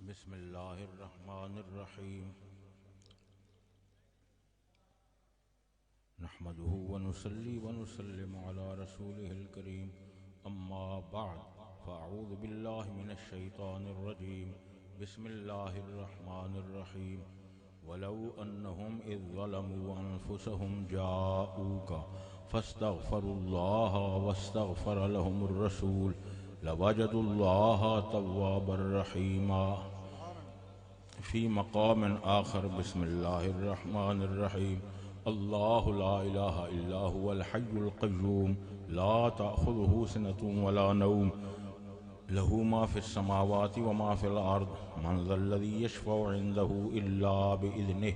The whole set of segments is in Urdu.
بسم اللہ الرحمن الرحیم نحمده ونصلي ونسلم على رسوله الكريم اما بعد فاعوذ باللہ من الشیطان الرجیم بسم اللہ الرحمن الرحیم ولو انہم اذ ظلموا انفسهم جاءوك فاستغفروا اللہ واستغفر لهم الرسول لوجدوا اللہ توابا رحیما فی مقام آخر بسم اللہ الرحمن الرحیم اللہ لا الہ الا هو الحی القیوم لا تأخذه سنة ولا نوم له ما في السماوات وما في الأرض من ذا الذي يشفع عنده إلا بإذنه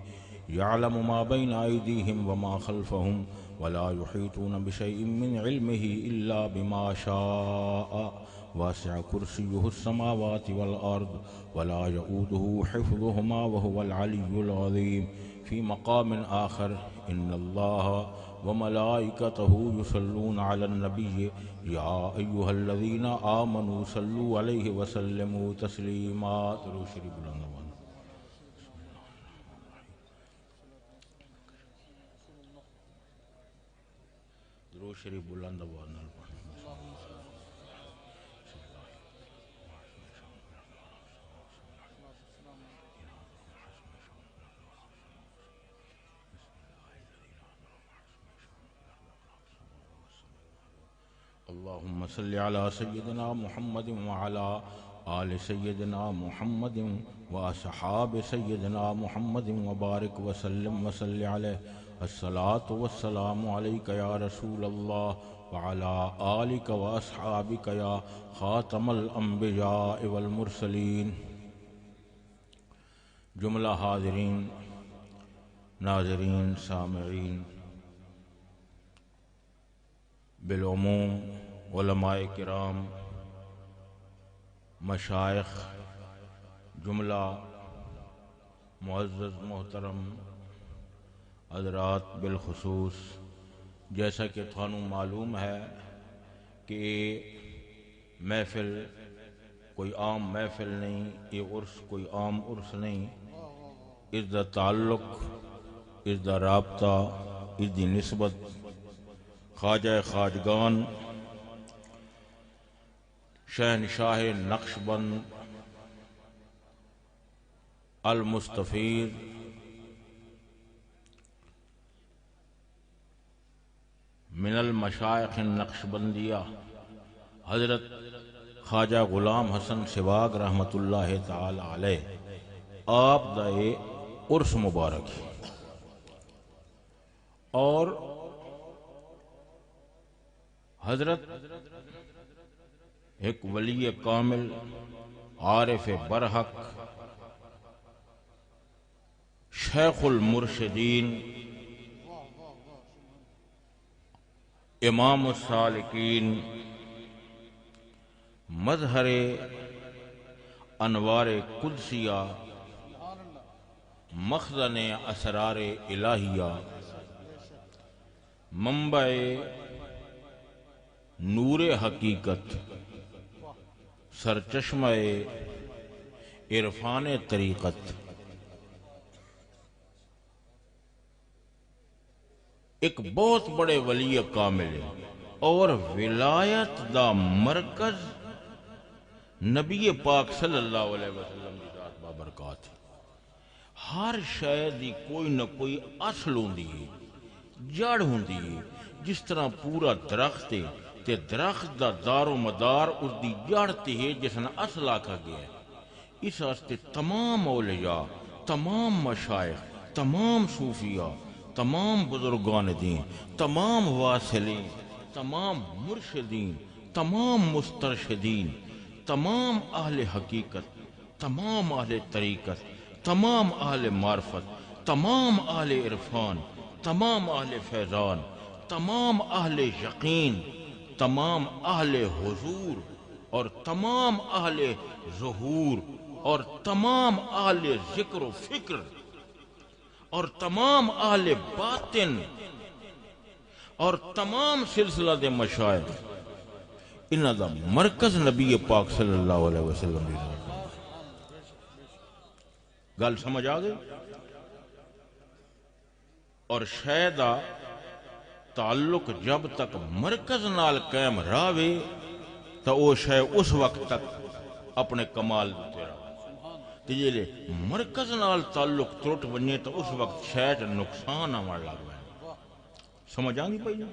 يعلم ما بين أيديهم وما خلفهم ولا يحيطون بشيء من علمه إلا بما شاء واسع كرسيه السماوات والأرض ولا يؤوده حفظهما وهو العلي العظيم في مقام آخر إن الله وملائكته يصلون على النبي يا أيها الذين آمنوا صلوا عليه وسلموا تسليما درود شریف بلند آواز نال پڑھو اللهم صل على سيدنا محمد وعلى آل سيدنا محمد وأصحاب سيدنا محمد وبارك وسلم وصل عليه الصلاة والسلام عليك يا رسول الله وعلى آلك وأصحابك يا خاتم الأنبياء والمرسلين جملہ حاضرین ناظرین سامعین بالعموم علماء کرام مشائخ جملہ معزز محترم حضرات بالخصوص جیسا کہ تھانوں معلوم ہے کہ محفل کوئی عام محفل نہیں، یہ عرس کوئی عام عرس نہیں، اس دا تعلق، اس دا رابطہ، اس دی نسبت خواجہ خواجگان شہنشاہ نقشبند المستفید من المشائخ النقشبندیہ حضرت خواجہ غلام حسن سواگ رحمت اللہ تعالی علیہ آپ دا عرس مبارک ہے، اور حضرت ایک ولی کامل عارف برحق شیخ المرشدین امام السالکین مظہر انوار قدسیہ مخزن اسرار الہیہ منبع نور حقیقت سرچشمہ عرفان طریقت ایک بہت بڑے ولی کامل ہے، اور ولایت دا مرکز نبی پاک صلی اللہ علیہ وسلم کی ذات بابرکات ہے۔ ہر شے دی کوئی نہ کوئی اصل ہوندی ہے، جڑ ہوندی ہے، جس طرح پورا درخت ہے تے درخت دا دار و مدار اس دی جڑ تے ہے جس نے اصل آکھا گیا ہے۔ اس واسطے تمام اولیاء، تمام مشائخ، تمام صوفیاء، تمام بزرگان دین، تمام واصلین، تمام مرشدین، تمام مسترشدین، تمام اہل حقیقت، تمام اہل طریقت، تمام اہل معرفت، تمام اہل عرفان، تمام اہل فیضان، تمام اہل یقین، تمام اہل حضور، اور تمام اہل ظہور، اور تمام اہل ذکر و فکر، اور تمام اہل باطن، اور تمام سلسلہ دے مشائخ، انہاں دا مرکز نبی پاک صلی اللہ علیہ وسلم دی ذات۔ گل سمجھ آ گئی؟ اور شے دا تعلق جب تک مرکز نال قائم راوے تو وہ شے اس وقت تک اپنے کمال دیتے رہے، تے جے مرکز نال تعلق ٹوٹ ونجے تو اس وقت شے تے نقصان آون لگ پے۔ سمجھ آندی پئی نا؟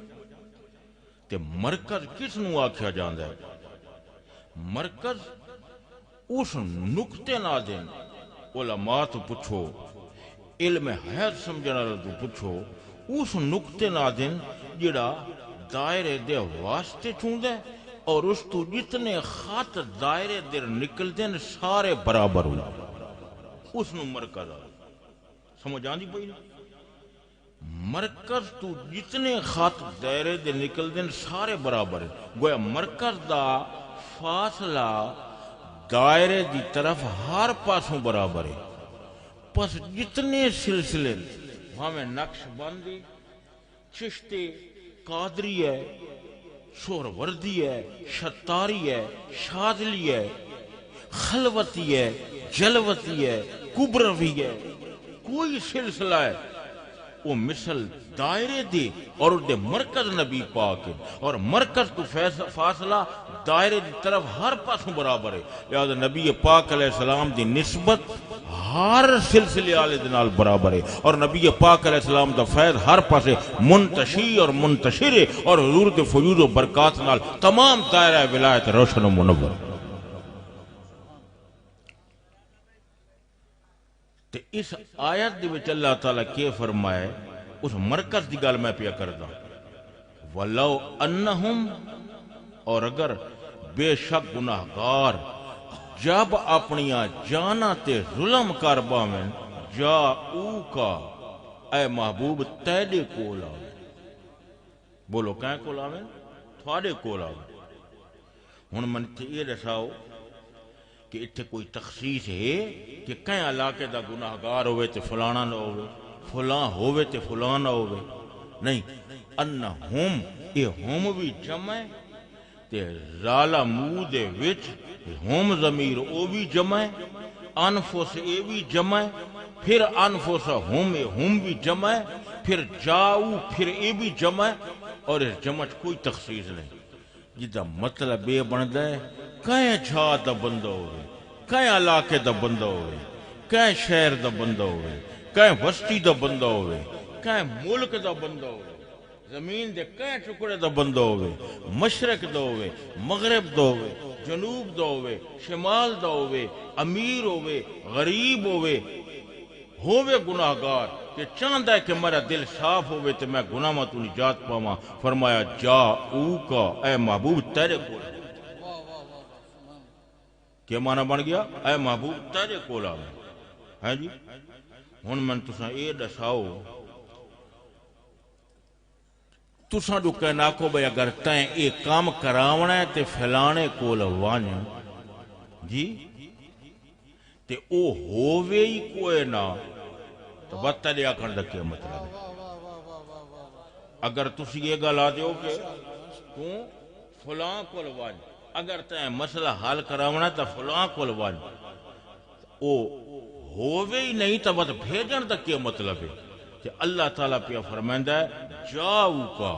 تے مرکز کس نو آکھیا جاندا ہے؟ مرکز اس نقطے نال دین علماء تو پوچھو، علم حیات سمجھن والے تو پوچھو، اس نقطے نادن جڑا دائرے دے واسطے چوندے اور اس تو جتنے خط دائرے دے نکل دین سارے برابر ہوئے، اس نو مرکز آ۔ سمجھ آندی پئی نا؟ مرکز تو جتنے خط دائرے دے نکل دین سارے برابر ہیں، گویا مرکز دا فاصلہ دائرے دی طرف ہر پاسوں برابر ہے۔ پس جتنے سلسلے ہمیں نقش بندی، چشتی، قادری ہے، سہروردی ہے، شتاری ہے، شاذلی ہے، خلوتی ہے، جلوتی ہے، کبروی ہے، کوئی سلسلہ ہے وہ مثل دائرے دی اور دے مرکز نبی پاک ہے، اور مرکز تو فاصلہ دائرے دی طرف ہر پاسوں برابر ہے، لہذا نبی پاک علیہ السلام دی نسبت ہر سلسلے والے دنال برابر ہے، اور نبی پاک علیہ السلام دا فیض ہر پاسے منتشی اور منتشر ہے، اور حضور دے فیوض و برکات نال تمام دائرہ ولایت روشن و منور۔ تے اس آیت دے وچ اللہ تعالیٰ کے فرمائے اس مرکز دی گل میں پیا کردا، وَلَوْ أَنَّهُمْ، اور اگر بے شک گناہگار جب اپنیاں جانا تے ظلم کر باویں، جاؤکا، اے محبوب تیرے کول آویں، بولو کہیں کول آویں؟ تھوڑے کول آویں۔ ہن من تے یہ دساؤ کہ اتھے کوئی تخصیص ہے کہ کہیں علاقے دا گناہگار ہوئے تے فلانا نہ ہوئے، فلاں ہوئے تے فلاں نہ ہوئے؟ نہیں، انہم، یہ ہم بھی جمع ہے تے رالا مو دے وچ ہم ضمیر او بھی جمع ہے، انفس اے بھی جمع ہے، پھر انفس ہم بھی جمع ہے، پھر جاؤ پھر اے بھی جمع ہے، اور اس جمع کوئی تخصیص نہیں، جدا مطلب یہ بنتا ہے کہیں جھا دا بندہ ہوئے، کہیں علاقے دا بندہ ہوئے، کہیں شہر دا بندہ ہوئے، کہیں بستی دا بندہ ہوئے، کہیں ملک دا بندہ ہوئے، زمین دے کہیں ٹکڑے دا بندہ ہوئے، مشرق دا ہوئے، مغرب دا ہوئے، جنوب دا ہوئے، شمال دا ہوئے، امیر ہوئے، غریب ہوئے گناہگار کہ چاہتا ہے کہ میرا دل صاف ہوئے تو میں گناہ میں تو نجات پاواں، فرمایا جاؤکا، اے محبوب تیرے کول۔ کیا معنی بن گیا؟ اے محبوب تیرے کول آویں۔ ہے جی ہن میں تساں اے دساؤ، تساں جو کہنا کو بھئی اگر تائیں اے کام کراونا ہے تے فلانے کول وانج جی تے او ہووے ہی کوئی نہ تو بتا لیا کھڑ دا کیا مطلب ہے؟ اگر تسی یہ گلا دیو کہ تو فلاں کول وانج، اگر تائیں مسئلہ حل کراونا تا فلاں کول وانج، او ہووے ہی نہیں تو بس بھیجن دا کیا مطلب ہے؟ کہ اللہ تعالیٰ پہ فرمائندہ ہے جاؤکا،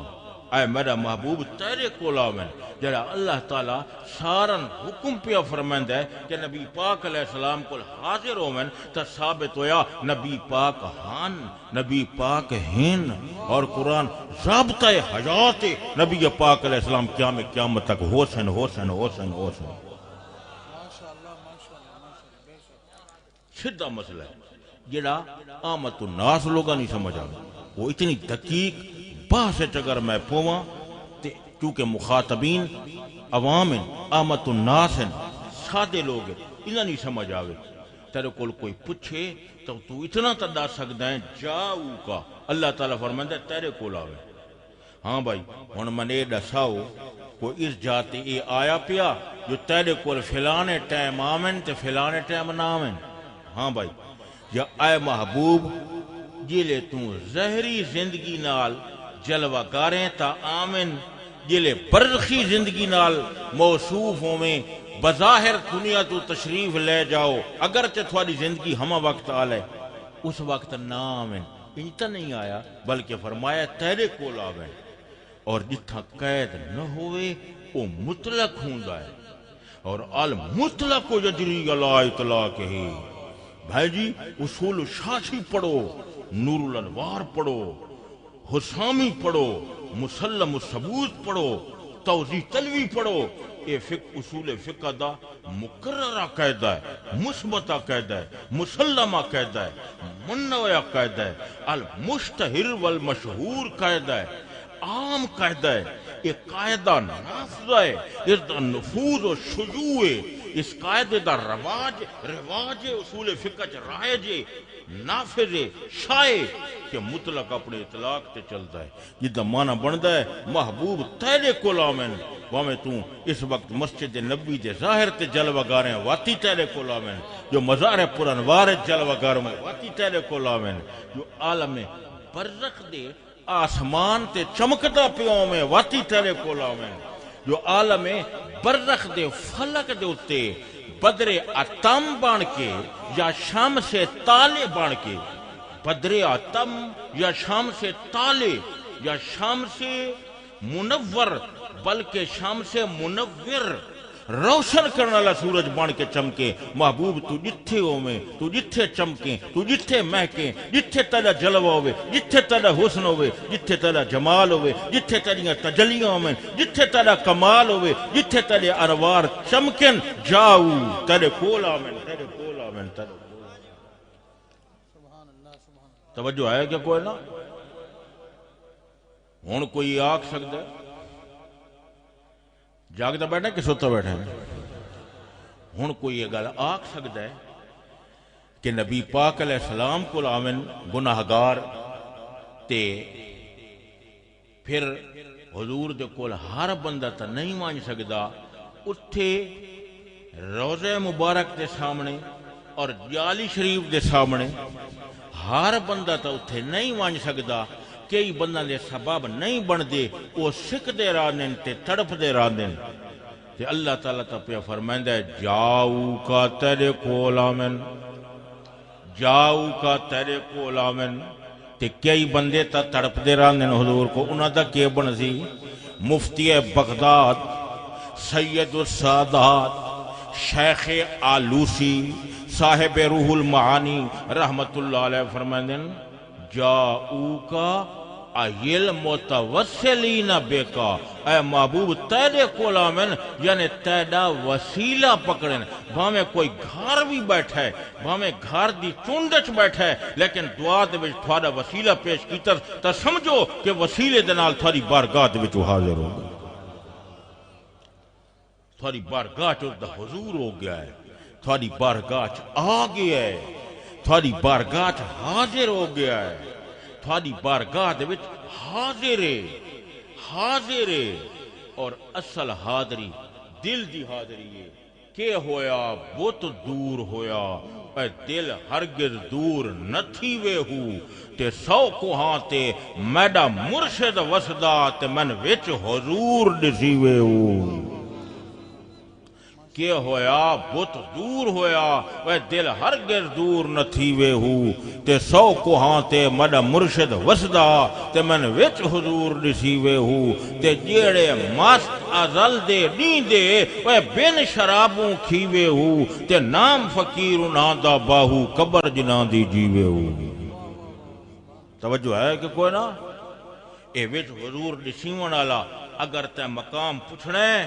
اے میرا محبوب تیرے کول آویں، جڑا اللہ تعالیٰ سارن حکم پہ فرمائندہ ہے کہ نبی پاک علیہ السلام کول حاضر ہوویں تا ثابت ہویا نبی پاک ہان، نبی پاک ہین، اور قرآن ضابطہ حیات نبی پاک علیہ السلام قیامت تک حسن حسن حسن حسن۔ سیدھا مسئلہ ہے جڑا آمد الناس لوگا نہیں سمجھ آگا، وہ اتنی دقیق بحث اگر میں پوواں کیونکہ مخاطبین عوام ہیں، آمد الناس ہیں، سادے لوگ ہیں، انہاں نہیں سمجھ آگے، تیرے کول کوئی پوچھے تو اتنا تدا سکتا ہے جاؤ کا، اللہ تعالیٰ فرمائندہ ہے تیرے کول آگے۔ ہاں بھائی ہن میں نے دساؤ کوئی اس جاتے یہ آیا پیا جو تیرے کول فلانے ٹائم آمن تے فلانے ٹائم نہ آمن؟ ہاں بھائی، یا اے محبوب جلے تو ظہری زندگی نال جلوہ کاریں تا آمن، جلے برزخی زندگی نال موصوف ہوئیں بظاہر دنیا تو تشریف لے جاؤ اگرچہ تھوڑی زندگی ہمہ وقت آلے اس وقت نام ہے انتا نہیں آیا بلکہ فرمایا تیرے کول آوے اور جتھا قید نہ ہوئے وہ مطلق ہوندہ ہے اور المطلق کو یجری علی اطلاق ہی بھائی جی اصول شاشی پڑھو نور الانوار پڑھو حسامی پڑھو مسلم الثبوت پڑھو توضیح تلوی پڑھو یہ اصول فقہ دا مقررہ قاعدہ ہے مثبتہ قاعدہ ہے مسلمہ قاعدہ ہے منوعہ قاعدہ ہے المشتہر والمشہور قاعدہ ہے عام قاعدہ ہے یہ قاعدہ نافذ ہے اس دا نفوذ و شجوع ہے اس قاعدے دا رواج اصول فقہ چ رائج نافذ شائع کہ مطلق اپنے اطلاق تے چلتا ہے جدہ معنی بندہ ہے محبوب تیرے کول آمن وامے تو اس وقت مسجد نبی دے ظاہر تے جلوہ گاریں واتی تیرے کول آمن جو مزار پرانوار جلوہ گاروں میں واتی تیرے کول آمن جو عالم برزخ دے آسمان تے چمکتا پیوں میں واتی تیرے کول آمن جو عالم برزخ دے فلک دے اتے بدر اتم بان کے یا شام سے تالے بان کے بدر اتم یا شام سے تالے یا شام سے منور بلکہ شام سے منور روشن کرنے والا سورج بن کے چمکے محبوب تو جتھے ہوئے تو جتھے چمکیں تو جتھے مہکیں جتھے تیرا جلوہ ہوئے جتھے تیرا حسن ہوئے جتھے تیرا جمال ہوئے جتھے تیرا تجلیاں ہوئے جتھے تیرا کمال ہوئے جتھے تیرے انوار چمکن جاؤ تیرے کول آمن تیرے کول آمن تیرے کول آمن توجہ ہے کیا کوئی نہ ہون کوئی آکھ سکتا ہے جاگتا بیٹھا ہے کہ سوتا بیٹھا ہے ہون کوئی یہ گل آکھ سکتا ہے کہ نبی پاک علیہ السلام کو آمن گناہگار تے پھر حضور دے کول ہر بندہ تا نہیں مان سکتا اٹھے روضہ مبارک دے سامنے اور جالی شریف دے سامنے ہر بندہ تا اٹھے نہیں مان سکتا کئی بندہ دے سبب نہیں بن دے وہ سکھ دے رانن تے تڑپ دے رانن تے اللہ تعالیٰ تا پہ فرمائندہ ہے جاؤ کا تیرے کول آمن جاؤ کا تیرے کول آمن تے کئی بندے تا تڑپ دے رانن حضور کو انہاں دا کیا بن سی مفتی بغداد سید السادات شیخ آلوسی صاحب روح المعانی رحمت اللہ علیہ فرمائندہ جاؤ کا ایل متوسلین بے کا اے محبوب تیرے کول آمن یعنی تیرا وسیلہ پکڑن بھامیں کوئی گھر بھی بیٹھا ہے بھامیں گھر دی چونڈچ بیٹھا ہے لیکن دعا دے وچ تھوڑا وسیلہ پیش کیتا تا سمجھو کہ وسیلے دے نال تھوڑی بارگاہ دے وچ حاضر ہوگا تھوڑی بارگاہ چ دا حضور ہو گیا ہے تھوڑی بارگاہ چ آ گیا ہے تھوڑی بارگاہ چ حاضر ہو گیا ہے تھوڑی بارگاہ دے وچ حاضر ہے اور اصل حاضری دل دی حاضری ہے کہ ہویا بہت دور ہویا اے دل ہرگز دور نہ تھی وے ہو تے سو کو ہاں تے میڈا مرشد وسدا تے من وچ حضور دسی وے ہو کہ ہویا بہت دور ہویا وہ دل ہرگز دور نہ تھی وے ہو تے سو کو ہاں تے مڈا مرشد وسدا تے من وچ حضور دسی وے ہو تے جیڑے مست ازل دے نین دے وہ بن شرابوں کھیوے ہو تے نام فقیر نادا باہو قبر جنا دی جیوے ہو توجہ ہے کہ کوئی نہ اے وچ حضور دسیون والا اگر تے مقام پوچھنے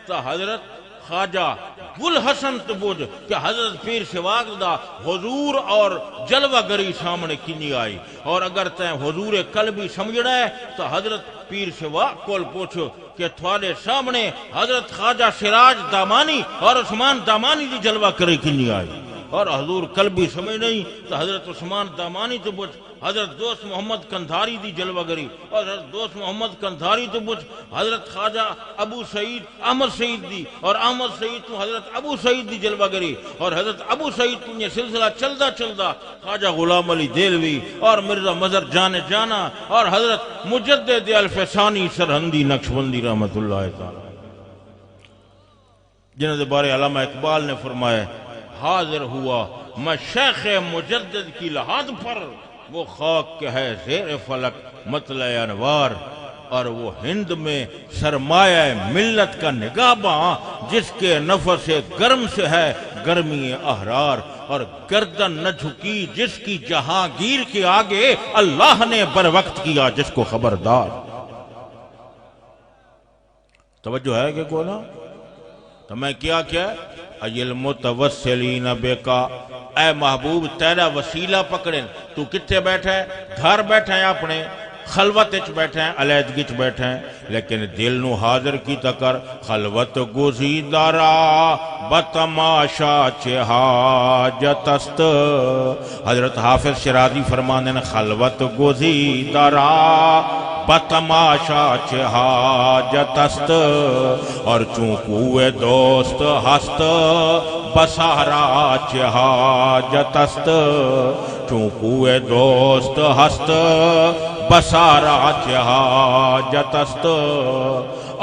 تا حضرت خواجہ گل حسن تبوج کہ حضرت پیر سواگ دا حضور اور جلوہ گری سامنے کنی آئی اور اگر تیں حضور قلبی سمجھنا ہے تو حضرت پیر سواگ کول پوچھو کہ تھوڑے سامنے حضرت خواجہ سراج دامانی اور عثمان دامانی دی جلوہ گری کنی آئی اور حضور قلبی سمجھ نہیں تو حضرت عثمان دامانی تو پوچھ حضرت دوست محمد کندھاری دی جلوہ گری اور حضرت دوست محمد کندھاری تو پوچھ حضرت خواجہ ابو سعید احمد سعید دی اور احمد سعید تو حضرت ابو سعید دی جلوہ گری اور حضرت ابو سعید کو یہ سلسلہ چلدا خواجہ غلام علی دیلوی اور مرزا مظہر جان جانا اور حضرت مجدد الفسانی سرہندی نقشبندی رحمت اللہ تعالی جنہوں دے بارے علامہ اقبال نے فرمایا حاضر ہوا میں شیخ مجدد کی لحاظ پر، وہ خاک کے ہے زیر فلک مطلع انوار، اور وہ ہند میں سرمایہ ملت کا نگہباں، جس کے نفس گرم سے ہے گرمی احرار، اور گردن نہ جھکی جس کی جہانگیر کے آگے، اللہ نے بر وقت کیا جس کو خبردار۔ توجہ ہے کہ کونا؟ تو میں کیا المتوسلین بکا، اے محبوب تیرا وسیلہ پکڑیں۔ تو کتے بیٹھا ہے؟ گھر بیٹھا ہے، اپنے خلوت اچ بیٹھا ہے، علیحدگی اچ بیٹھا ہے، لیکن دل نو حاضر کی تکر خلوت گزیدارا بتماشا چہ حاجت است۔ حضرت حافظ شیرازی فرمانے ہیں خلوت گزیدارا بتماشا چہ حاجت است، اور چونکہ دوست ہست بسہرا چہ حاجت است، چونکہ دوست ہست بسارا چہ حاجت است۔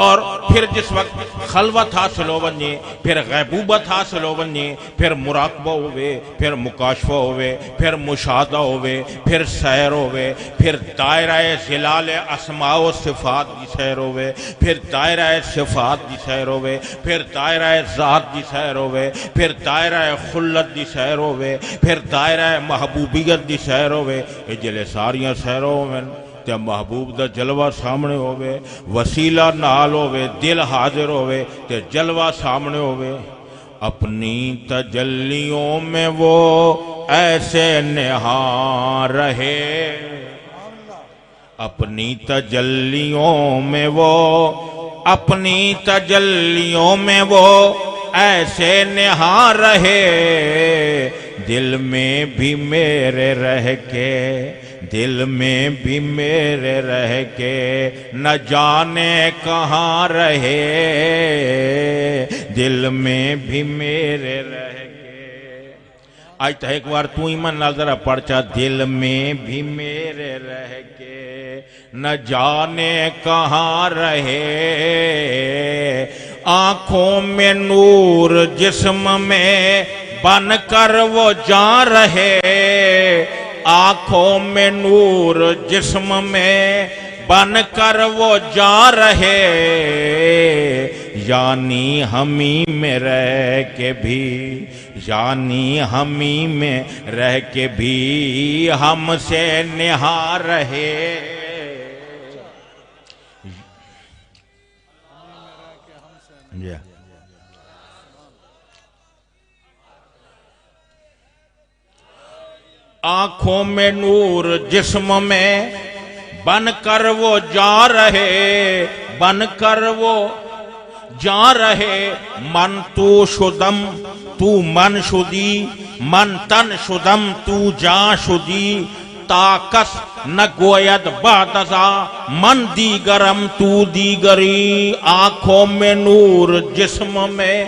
اور پھر جس وقت خلوت حاصل ہو ونجے، پھر غیبوبت حاصل ہو ونجے، پھر مراقبہ ہوئے، پھر مکاشفہ ہوئے، پھر مشاہدہ ہوئے، پھر سیر ہوئے، پھر دائرہ ظلال اسماء و صفات دی سیر ہوئے، پھر دائرہ صفات دی سیر ہوئے، پھر دائرہ ذات دی سیر ہوئے، پھر دائرہ خلت دی سیر ہوئے، پھر دائرہ محبوبیت دی سیر ہوئے، اجلے ساریاں سیر ہوئے تے محبوب دا جلوہ سامنے ہوئے، وسیلہ نال ہوئے، دل حاضر ہوئے تے جلوہ سامنے ہوئے۔ اپنی تجلیوں میں وہ ایسے نہاں رہے، اپنی تجلیوں میں وہ، اپنی تجلیوں میں وہ ایسے نہاں رہے، دل میں بھی میرے رہ کے، دل میں بھی میرے رہ کے، نہ جانے کہاں رہے، دل میں بھی میرے رہ کے۔ آج تا ایک بار تو ایمان نظرہ پڑھچا، دل میں بھی میرے رہ کے، نہ جانے کہاں رہے، آنکھوں میں نور جسم میں بن کر وہ جان رہے، آنکھوں میں نور جسم میں بن کر وہ جان رہے، یعنی ہمیں میں رہ کے بھی، یعنی ہمیں میں رہ کے بھی ہم سے نہاں رہے۔ آنکھوں میں نور جسم میں بن کر وہ جا رہے، بن کر وہ جا رہے، من تو شدم تو من شدی، من تن شدم تو جان شدی، تا کس نہ گوید بعد ازاں من دیگرم تو دیگری۔ آنکھوں میں نور جسم میں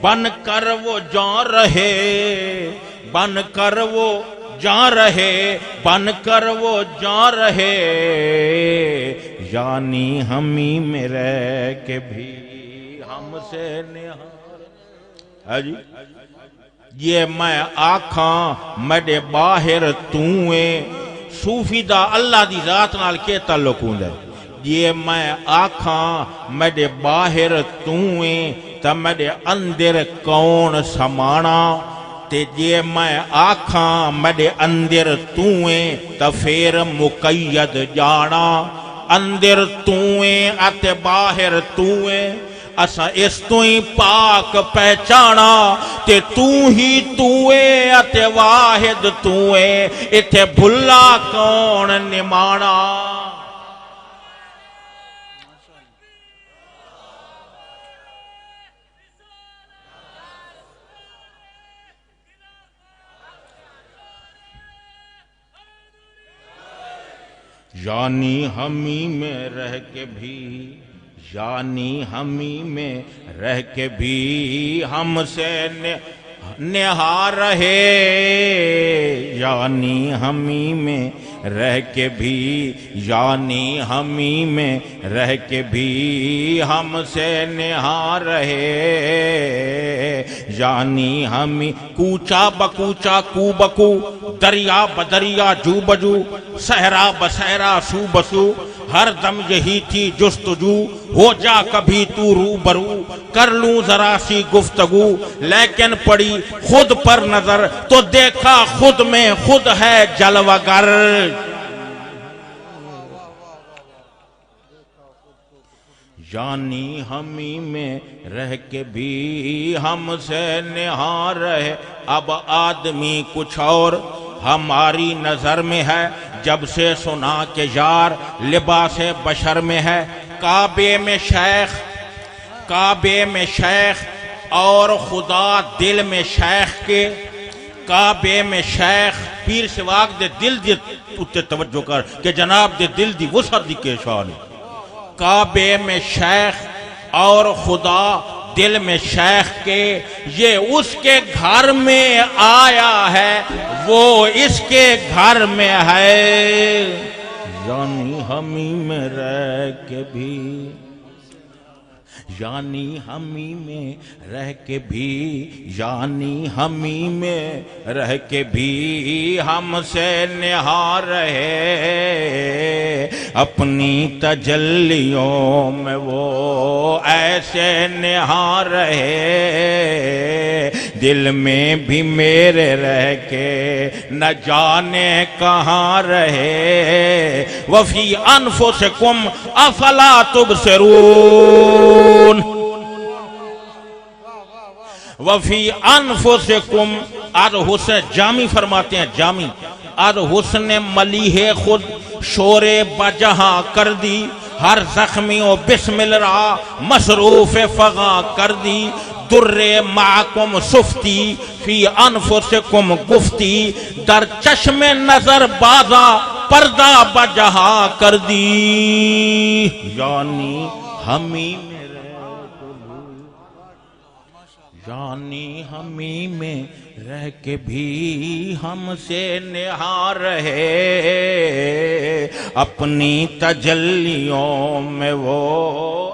بن کر وہ جا رہے، بن کر وہ جا رہے، بن کر وہ جا رہے، یعنی ہمیں میں رہ کے بھی ہم سے نہاں۔ جی یہ میں آکھاں میڈے باہر توئیں، صوفی دا اللہ دی ذات نال کے تعلق ہوں دے، یہ میں آکھاں میڈے باہر توئیں تا میڈے اندر کون سمانا، تے جے میں آکھاں میڈے اندر توئیں تا پھر مقید جانا، اندر توئیں اتے باہر توئیں، اسا اس توئیں پاک پہچانا، تے تو ہی توئیں اتے واحد توئیں، اتے بھلا کون نمانا۔ یعنی ہمیں میں رہ کے بھی، یعنی ہمیں میں رہ کے بھی ہم سے نہاں رہے، یعنی ہمیں میں رہ کے بھی یعنی ہمی میں رہ کے بھی ہم سے نہاں رہے یعنی ہمی کوچا بکوچا کو بکو دریا بدریا جو بجو صحرا بصحرا سو بسو ہر دم یہی تھی جستجو ہو جا کبھی تو روبرو کر لوں ذرا سی گفتگو لیکن پڑی خود پر نظر تو دیکھا خود میں خود ہے جلوہ گر یعنی ہمی میں رہ کے بھی ہم سے نہاں رہے اب آدمی کچھ اور ہماری نظر میں ہے جب سے سنا کہ یار لباس بشر میں ہے کعبے میں شیخ اور خدا دل میں شیخ کے کعبے میں شیخ پیر سواگ دے دل دی اتے توجہ کر کہ جناب دے دل دی وسعت دی کے شان کعبے میں شیخ اور خدا دل میں شیخ کے یہ اس کے گھر میں آیا ہے وہ اس کے گھر میں ہے یعنی ہمی میں رہ کے بھی یعنی ہمی میں رہ کے بھی یعنی ہمی میں رہ کے بھی ہم سے نہاں رہے اپنی تجلیوں میں وہ ایسے نہاں رہے دل میں بھی میرے رہ کے نہ جانے کہاں رہے وفی انفسکم افلا تبصرون وفی انفسکم آج حسن جامی فرماتے ہیں جامی آج حسن ملیح خود شور بجہاں کر دی ہر زخمیوں بسم اللہ مصروف فغاں کر دی در معکم صفتی فی انفسکم گفتی در چشم نظر بازا پردہ بجہاں کر دی یعنی ہمی یعنی ہمی میں رہ کے بھی ہم سے نہاں رہے اپنی تجلیوں میں وہ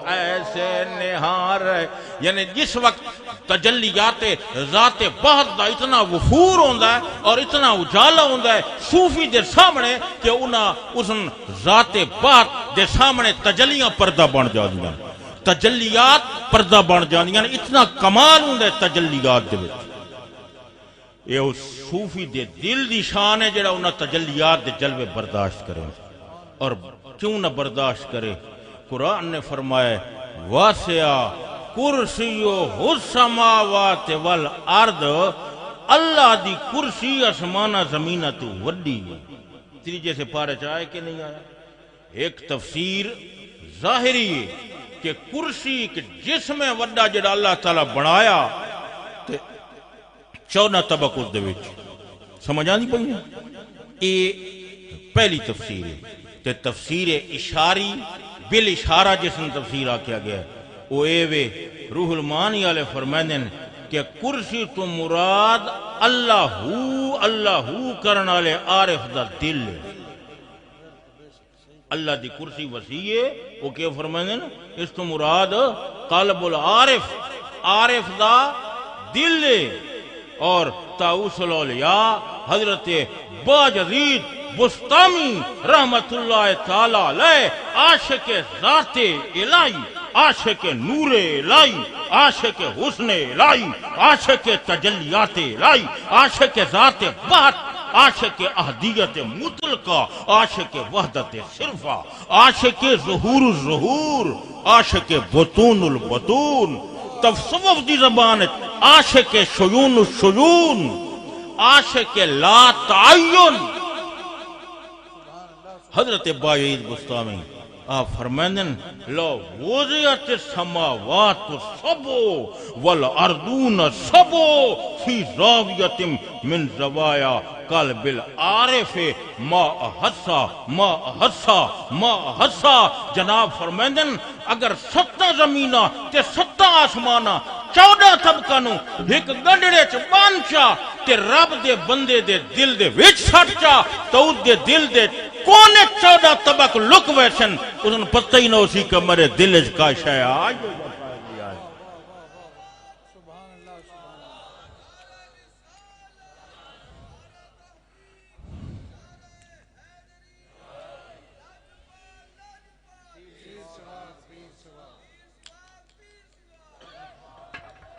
ایسے نہاں رہے یعنی جس وقت تجلیات ذات بہت دا اتنا وفور ہوندہ ہے اور اتنا اجالا ہوندہ ہے صوفی دے سامنے کہ انہاں اس ذات بہت دے سامنے تجلیاں پردہ بن جا دیا تجلیات پردہ بن جانیاں اتنا کمال ہوں دے تجلیات دے وچ یہ اس صوفی دے دل دی شان ہے جڑا انہاں تجلیات دے جلوے برداشت کرے اور کیوں نہ برداشت کرے قرآن نے فرمایا واسع کرسیو السماوات والارض اللہ دی کرسی آسمانہ زمینہ تو وڈی تیجے سے پارے چاہے کہ نہیں آیا ایک تفسیر ظاہری ہے کہ کرسی کے جسم وڈا جڑا اللہ تعالیٰ بنایا تے 14 طبق اس دے وچ سمجھ آنی پئی یہ پہلی تفسیر ہے تے تفسیر اشاری بالاشارہ جس نے تفسیر آکھیا گیا ہے وہ اے روح المانی والے فرمائیں کہ کرسی تو مراد اللہ کرن والے عارف دا دل ہے اللہ دی کرسی وسیع ہے وہ کیا فرمائیں اس تو مراد قلب العارف عارف دا دل ہے اور طاؤس الاولیاء حضرت باجزید بستامی رحمت اللہ تعالی علیہ عاشق ذات الہی عاشق نور الہی عاشق حسن الہی عاشق تجلیات الہی عاشق ذات بہت عاشق احدیت مطلقہ عاشق وحدت صرفہ عاشق ظہور الظہور عاشق بطون البطون تصوف دی زبان عاشق شیون الشیون عاشق لا تعین حضرت باعید بستامی آپ فرمائیں لو وضعت السماوات سبو والارضون سبو فی زاویت من زوایا قلب العارف ما احسا جناب فرمائیں اگر 7 زمینہ تے 7 آسمانہ 14 طبقہ نو ایک گڈڑے چ بانچا تے رب دے بندے دے دل دے وچ سٹ جا تو اس دے دل دے کونے 14 طبق لک ویسن انہوں نے پتہ ہی نہ اسی کہ مرے دل کا شے آج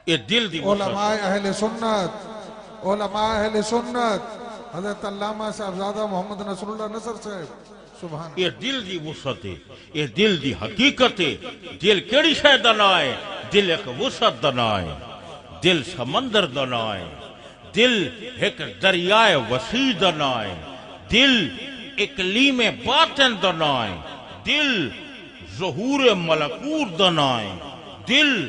یہ دل دی علماء اہل سنت حضرت علامہ صاحبزادہ محمد نصر اللہ نصر صاحب سبحان یہ دل دی وسعت ہے یہ دل دی حقیقت ہے دل کیڑی شے دا نہ ہے دل ایک وسعت دا نہ ہے دل سمندر دا نہ ہے دل ایک دریائے وسیع دا نہ ہے دل اقلیم باطن دا نہ ہے دل ظہور ملکوت دا نہ ہے دل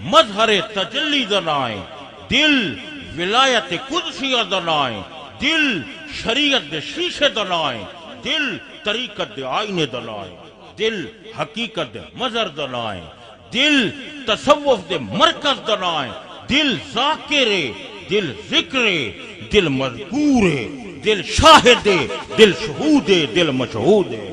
مظہر تجلی دا نہ ہے دل ولایت قدسیہ دا نہ ہے دل شریعت دے شیشے دا نہ ہے دل طریقت دے آئینے دا نہ ہے دل حقیقت دے مظہر دا نہ ہے دل تصوف دے مرکز دا نہ ہے دل ذاکر ہے دل ذکر ہے دل مذکور ہے دل شاہد ہے دل شہود ہے دل مشہود ہے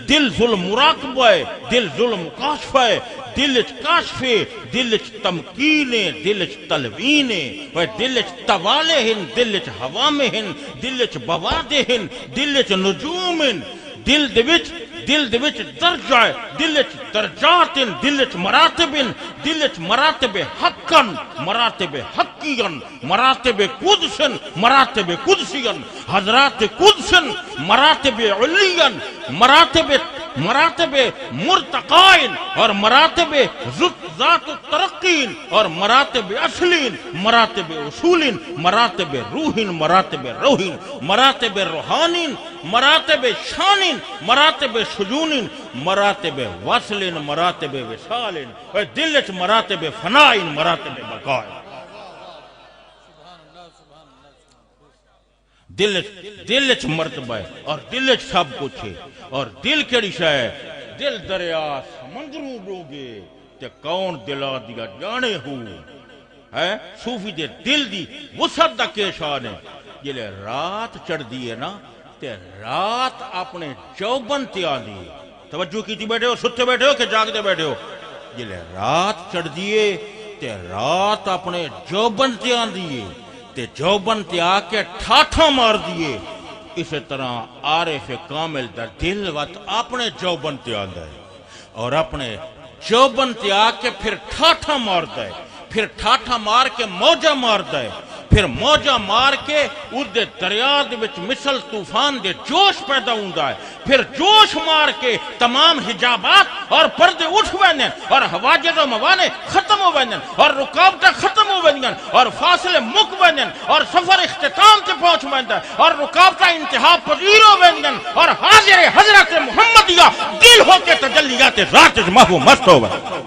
دل ظلم مراقبہ ہے دل ظلم کاشف ہے دل کاشف ہے دل تمکین ہے دل تلوین ہے دل توالے ہیں دل حوامے ہیں دل بوادے ہیں دل نجوم ہیں دل دے وچ درجہ ہے دل درجات ہیں دل مراتب ہیں دل مراتب حقاً مراتب حقیاً مراتب قدسن مراتب قدسیاً حضرات قدسن مراتب علیاً مراتب مرتقائن اور مراتب ذات الترقین اور مراتب اصلین مراتب اصولین مراتب روحین مراتب روحین مراتب روحانین مراتب شانین مراتب شجونین مراتب وصلین مراتب وصالین اور دلچ مراتب فنائن مراتب بقائن دلچ مرتبہ ہے اور دلچ سب کچھ ہے اور دل کیڑی شے ہے دل دریا سمندروں ڈوگے تے کون دلا دیا جانے ہو ہے صوفی دے دل دی وسعت دا کیشان ہے یہ لے رات چڑھ دیئے نا تے رات اپنے چوبن تے آدھی توجہ کی تھی بیٹھے ہو ستے بیٹھے ہو کہ جاگ دے بیٹھے ہو یہ لے رات چڑھ دیئے تے رات اپنے چوبن تے آدھی تے چوبن تے آکے ٹھاٹھا مار دیئے اسی طرح عارف کامل دا دل وقت اپنے چوبن تے آدھا ہے اور اپنے چوبن تے آکے پھر ٹھاٹھا مارتا ہے پھر ٹھاٹھا مار کے موجہ مارتا ہے پھر موجہ مار کے اس دے دریا دے وچ مثل طوفان دے جوش پیدا ہوندا ہے پھر جوش مار کے تمام حجابات اور پردے اٹھ ویندن اور حواجز و موانع ختم ہو ویندن اور رکاوٹیں ختم ہو ویندن اور فاصلے مک ویندن اور سفر اختتام تے پہنچ ویندن اور رکاوٹیں انتہا پذیر ہو ویندن اور حاضر حضرت محمدیہ دل ہو کے تجلیات ذات محو مست ہو ویندن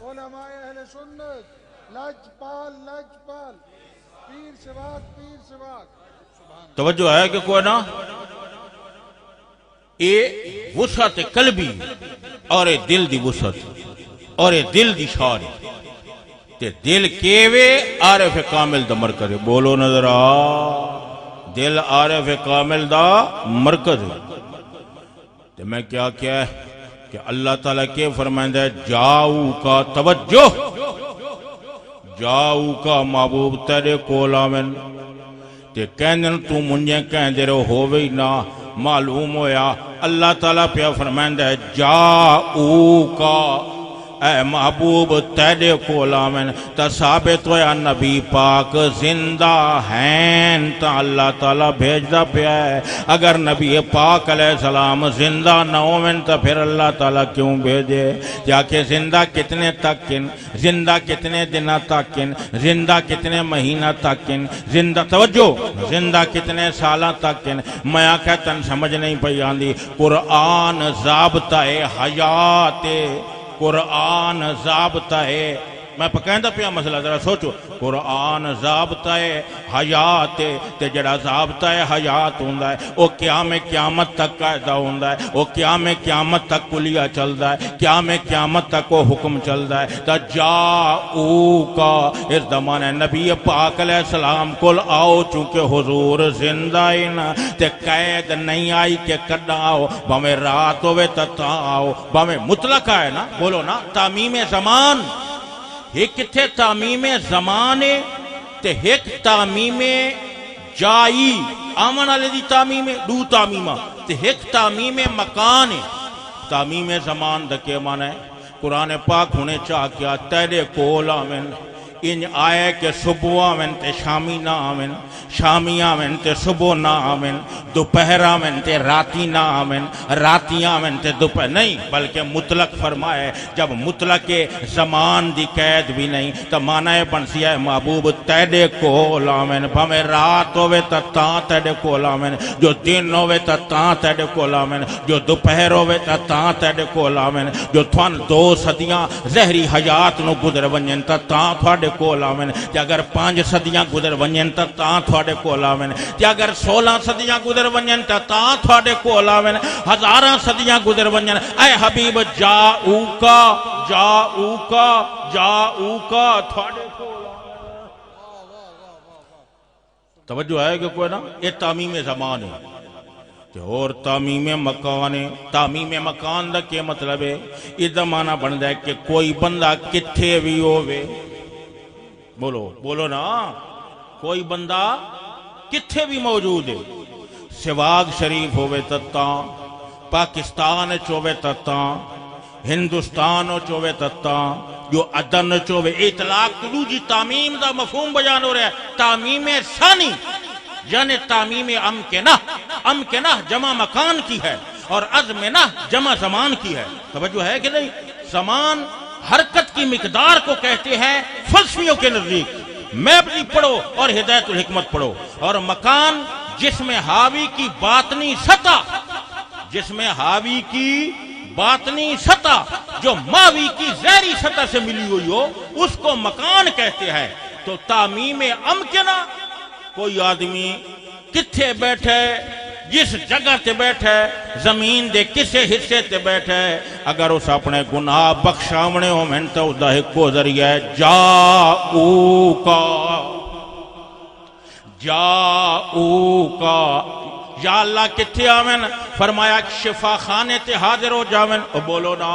علماء اہل سنت لجپال پیر سواق توجہ ہے کہ کوئی نا اے وسعت قلبی اور اے دل دی وسعت اور اے دل دی شاری تے دل کیوے عارف کامل دا مرکز ہے بولو نظر آ دل عارف کامل دا مرکز ہے تے میں کیا ہے کہ اللہ تعالیٰ کے فرمائندہ ہے جاؤ کا توجہ جاؤ کا محبوب تیرے کولا من تے کہندن تو منجھے کہندے رہو ہووے نا معلوم ہویا اللہ تعالیٰ پہ فرمائندہ ہے جاؤ کا اے محبوب تیرے کولا من تا ثابت ہویا نبی پاک زندہ ہیں تا اللہ تعالیٰ بھیجدہ پہ ہے اگر نبی پاک علیہ السلام زندہ نہ ہوئن تا پھر اللہ تعالیٰ کیوں بھیجے جا کہ زندہ کتنے تکن زندہ کتنے دنہ تکن زندہ کتنے مہینہ تکن زندہ توجہ زندہ کتنے سالہ تکن میں آکھتن سمجھ نہیں پئی آندی قرآن ضابطہ حیات قرآن ضابطہ میں پکائندہ پیا مسئلہ ذرا سوچو قرآن ضابطہ حیات تے جڑا ضابطہ حیات ہوندا ہے او قیامت تک قاعدہ ہوندا ہے او قیامت تک کلیہ چلدا ہے قیامت تک وہ حکم چلدا ہے تا جاؤکا اس زمانے نبی پاک علیہ السلام کول آؤ چونکہ حضور زندہ ہی نا تے قید نہیں آئی کہ کڈا آؤ بھامے رات ہوئے تا آؤ بھامے مطلق آئے نا بولو نا تعمیم زمان ایک تھے تعمیم زمان تے ایک تعمیم جائی آمن علی دی تعمیم دو تعمیمہ تے ایک تعمیم مکان تعمیم زمان دکے مانا ہے قرآن پاک ہونے چاہ کیا تیرے کول آمن ان آئے کہ صبح آمن تے شامی نہ آمن شامی آمن تے صبح نہ آمن دوپہر آمن تے راتی نہ آمن راتی آمن تے دوپہر نہیں بلکہ مطلق فرمائے جب مطلق زمان دی قید بھی نہیں تو معنی بنسی ہے محبوب تیرے کول آمن بھامے رات ہوئے تا تیرے کول آمن جو دن ہوئے تا تیرے کول آمن جو دوپہر ہوئے تا تیرے کول آمن جو تھوان 2 صدیاں زہری حیات نو گزر ونجن تا تھوڑے کول آمن تے اگر 5 صدیاں گزر ونجن تا تھوڑے کول آمن تے اگر 16 صدیاں گزر ونجن تا تھوڑے کول آمن 1000 صدیاں گزر ونجن اے حبیب جاؤکا تھوڑے کول توجہ ہے کہ کوئی نا یہ تعمیم زمان ہے اور تعمیم مکان ہے تعمیم مکان دا کیا مطلب ہے یہ زمانہ بندہ ہے کہ کوئی بندہ کتھے بھی ہوئے بولو نا کوئی بندہ کتھے بھی موجود ہے سواگ شریف ہوئے تتا پاکستان چوے تتا ہندوستان چوے تتا جو عدن چوے اطلاق کلو جی تعمیم دا مفہوم بیان ہو رہا ہے تعمیم ثانی یعنی تعمیم امکنہ جمع مکان کی ہے اور ازمنہ جمع زمان کی ہے توجہ ہے کہ نہیں زمان حرکت کی مقدار کو کہتے ہیں فلسفیوں کے نزدیک میپ بھی پڑھو اور ہدایت الحکمت پڑھو اور مکان جس میں حاوی کی باطنی سطح جو ماوی کی ظاہری سطح سے ملی ہوئی ہو اس کو مکان کہتے ہیں تو تعمیم امکنہ کوئی آدمی کتھے بیٹھے جس جگہ تے بیٹھے زمین دے کسے حصے تے بیٹھے اگر اس اپنے گناہ بخشاونے ہو میں تو دا ایک کو ذریعہ ہے جاؤکا یا اللہ کتھے آمن فرمایا شفا خانے تے حاضر ہو جاویں او بولو نا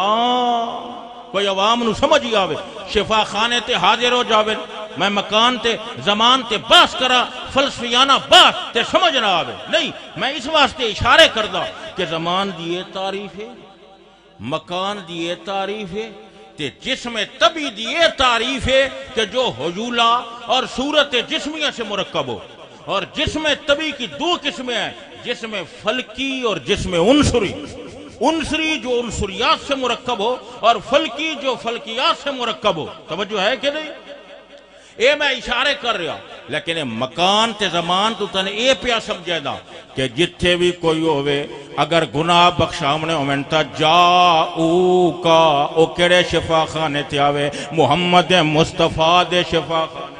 کوئی عوام نو سمجھی آوے شفا خانے تے حاضر ہو جاویں میں مکان تے زمان تے باس کرا فلسفیانہ باس تے سمجھ نہ آوے نہیں میں اس واسطے اشارے کردہ کہ زمان دیئے تعریف ہے مکان دیئے تعریف ہے تے جسم طبی دیئے تعریف ہے کہ جو حجولہ اور صورت جسمیہ سے مرکب ہو اور جسم طبی کی 2 قسمیں ہیں جسم فلکی اور جسم عنصری جو عنصریات سے مرکب ہو اور فلکی جو فلکیات سے مرکب ہو توجہ ہے کہ نہیں اے میں اشارے کر رہا لیکن مکان تے زمان تو تن اے پیا سمجھے دا کہ جتھے بھی کوئی ہوئے اگر گناہ بخشامنے ہوئن تا جاؤکا او کڑے شفا خانے تے آوے محمد مصطفیٰ دے شفا خانے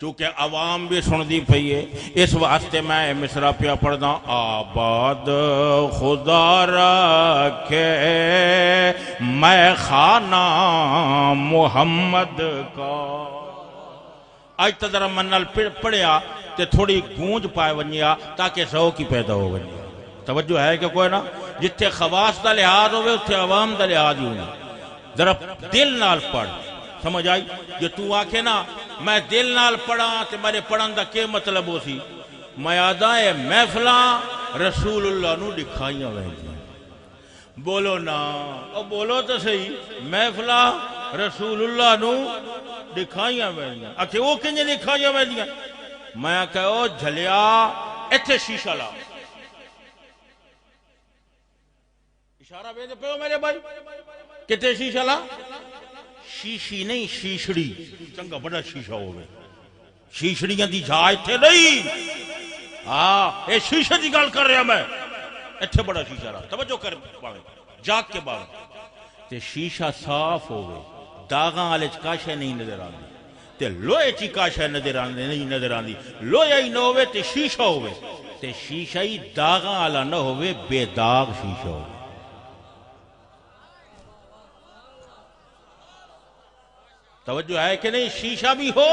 چونکہ عوام بھی سن دی پئیے اس واسطے میں مصرع پیا پڑھنا آباد خدا رکھے میں خانہ محمد کا آج تا ذرا منال پڑھیا تے تھوڑی گونج پائے ونیا تاکہ ذوق ہی پیدا ہو ونیا توجہ ہے کہ کوئی نا جتھے خواص دا لحاظ ہوئے اتھے عوام دا لحاظ ہی ہونا ذرا دل نال پڑھ سمجھ آئی جو تو آکھے نا میں دل نال پڑھا تے میرے پڑھن دا کیا مطلب ہو سی میں آدھائے محفلاں رسول اللہ نو دکھائیاں ویندیاں بولو نا او بولو تو صحیح محفلاں رسول اللہ نو دکھائیاں ویندیاں اکھے وہ کنجے دکھائیاں ویندیاں میں آکھے او جھلیا ایتھے شیشہ لا اشارہ بیندے پہ ہو میرے بھائی کتے شیشہ لا شیشی نہیں شیشڑی چنگا بڑا شیشہ ہوئے شیشڑیاں دی جھائی تھے نہیں اے شیشہ دی گال کر رہا میں ایتھے بڑا شیشہ رہا توجہ کر باوے جاگ کے باوے تے شیشہ صاف ہوئے داغاں والے کاشے نہیں نظر آندی تے لوہے چی کاشے نہیں نظر آندی لوہے ہی نہ ہوئے تے شیشہ ہوئے تے شیشہ ہی داغاں والا نہ ہوئے بے داغ شیشہ ہوئے توجہ ہے کہ نہیں شیشہ بھی ہو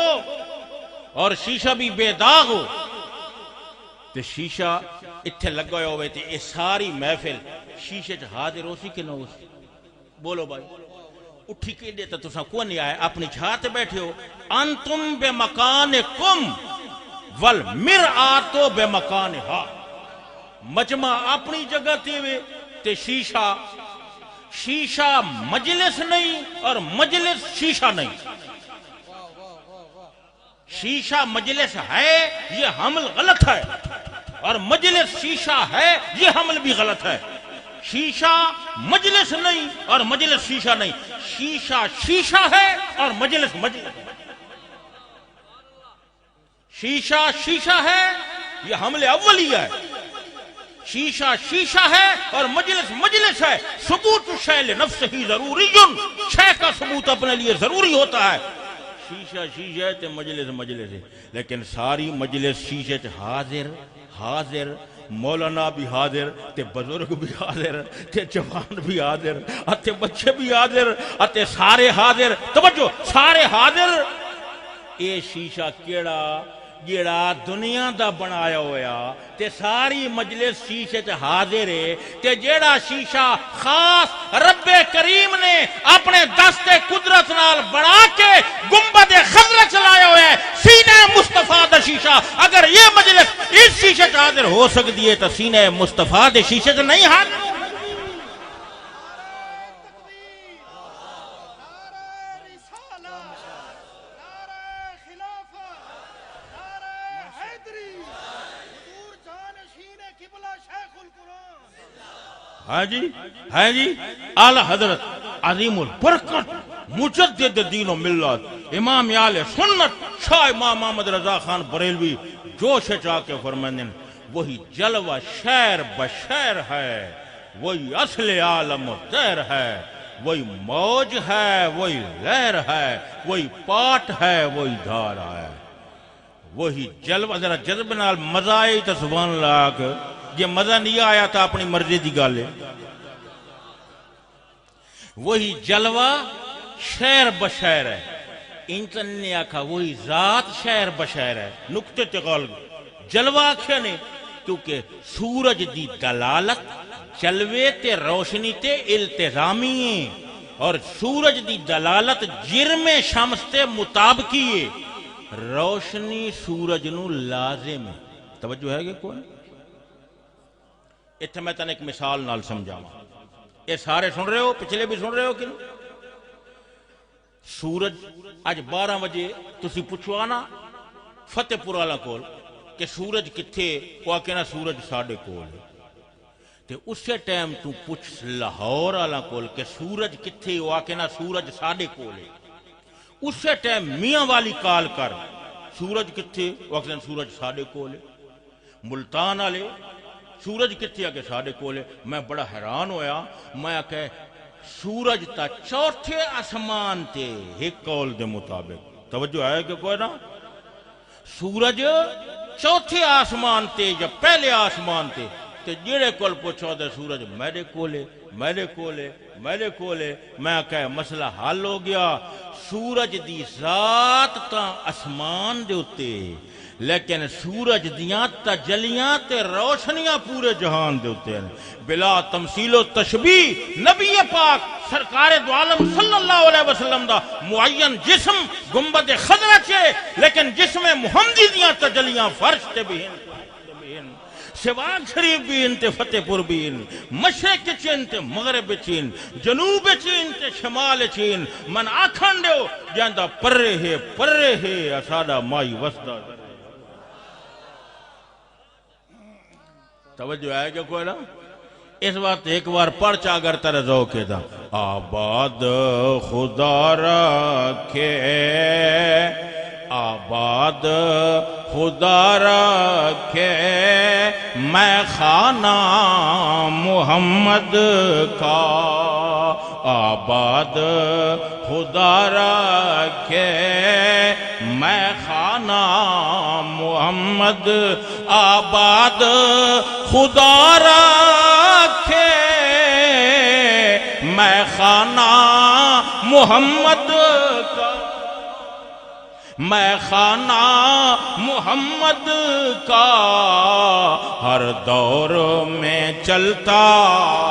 اور شیشہ بھی بے داغ ہو تے شیشہ اتھے لگا ہوئے تے یہ ساری محفل شیشے چ حاضر ہو سی کہ نہ ہو سی بولو بھائی اٹھی کے دے تو تساں کون نہیں آئے اپنی چھات بیٹھے ہو انتم بے مکانکم والمرآت بے مکانہا مجمع اپنی جگہ تے شیشہ مجلس نہیں اور مجلس شیشہ نہیں شیشہ مجلس ہے یہ حمل غلط ہے اور مجلس شیشہ ہے یہ حمل بھی غلط ہے شیشہ مجلس نہیں اور مجلس شیشہ نہیں شیشہ شیشہ ہے اور مجلس شیشہ شیشہ ہے یہ حمل اولی ہے شیشہ شیشہ ہے اور مجلس مجلس ہے ثبوت شے لنفس ہی ضروری شے کا ثبوت اپنے لیے ضروری ہوتا ہے شیشہ شیشہ ہے تے مجلس مجلس ہے لیکن ساری مجلس شیشے چ حاضر مولانا بھی حاضر تے بزرگ بھی حاضر تے جوان بھی حاضر تے بچے بھی حاضر تے سارے حاضر توجہ سارے حاضر اے شیشہ کیڑا جیڑا دنیا دا بنایا ہویا تے ساری مجلس شیشے تے حاضر ہے تے جیڑا شیشہ خاص رب کریم نے اپنے دست قدرت نال بنا کے گنبد خضرا چلایا ہوا ہے سینہ مصطفیٰ دا شیشہ اگر یہ مجلس اس شیشے تے حاضر ہو سکتی ہے تو سینہ مصطفیٰ دے شیشے تے نہیں حاضر ہے جی اعلی حضرت عظیم البرکت مجدد دین و ملت امام اہل سنت شاہ امام محمد رضا خان بریلوی جوش چاہ کے فرمائیں وہی جلوہ شعر بشعر ہے وہی اصل عالم و طیر ہے وہی موج ہے وہی لہر ہے وہی پاٹ ہے وہی دھار ہے وہی جلوہ ذرا جذب نال مزہ آئی تو سبحان اللہ کہ یہ مزہ نہیں آیا تھا اپنی مرضی دی گالے وہی جلوہ شعر بشعر ہے انسان نے آکھا وہی ذات شعر بشعر ہے نکتے تغال جلوہ آکھا نے کیونکہ سورج دی دلالت جلوے تے روشنی تے التزامی ہے اور سورج دی دلالت جرم شمس تے مطابقی ہے روشنی سورج نو لازم ہے توجہ ہے کہ کوئی اتھے میں تن ایک مثال نال سمجھا یہ سارے سن رہے ہو پچھلے بھی سن رہے ہو کہ سورج آج 12 بجے تسی پوچھو آنا فتح پور والا کول کہ سورج کتھے وہ آکے نا سورج ساڑھے کول تے اسے ٹائم تو پوچھ لاہور والا کول کہ سورج کتھے وہ آکے نا سورج ساڑھے کول اسے ٹائم میاں والی کال کر سورج کتھے وہ آکے نا سورج ساڑھے کول ملتان والے سورج کتھے آکے ساڑھے کولے میں بڑا حیران ہویا میں آکے سورج تا چوتھے آسمان تے ایک قول دے مطابق توجہ ہے کہ کوئی نا سورج چوتھے آسمان تے یا پہلے آسمان تے جیڑے کول پوچھو دے سورج میرے کولے میں آکے مسئلہ حل ہو گیا سورج دی ذات تا آسمان دے ہوتے لیکن سورج دیاں تجلیاں تے روشنیاں پورے جہان دے ہوتے ہیں بلا تمثیل و تشبیہ نبی پاک سرکار دو عالم صلی اللہ علیہ وسلم دا معین جسم گنبد خضرا چے لیکن جسم محمدی دیاں تجلیاں فرش تے بھی ہیں سواگ شریف بھی ان تے فتح پور بھی ان مشرق چین تے مغرب چین جنوب چین تے شمال چین من آکھن دیو جاندہ پرے ہے اسادہ مائی وسدہ توجہ ہے کہ کوئی نا اس وقت ایک بار پرچا اگر تر ذوقے دا آباد خدا رکھے آباد خدا رکھے میں خانہ محمد کا آباد خدا رکھے میں خانہ محمد آباد خدا رکھے میں خانہ محمد کا میں خانہ محمد کا ہر دور میں چلتا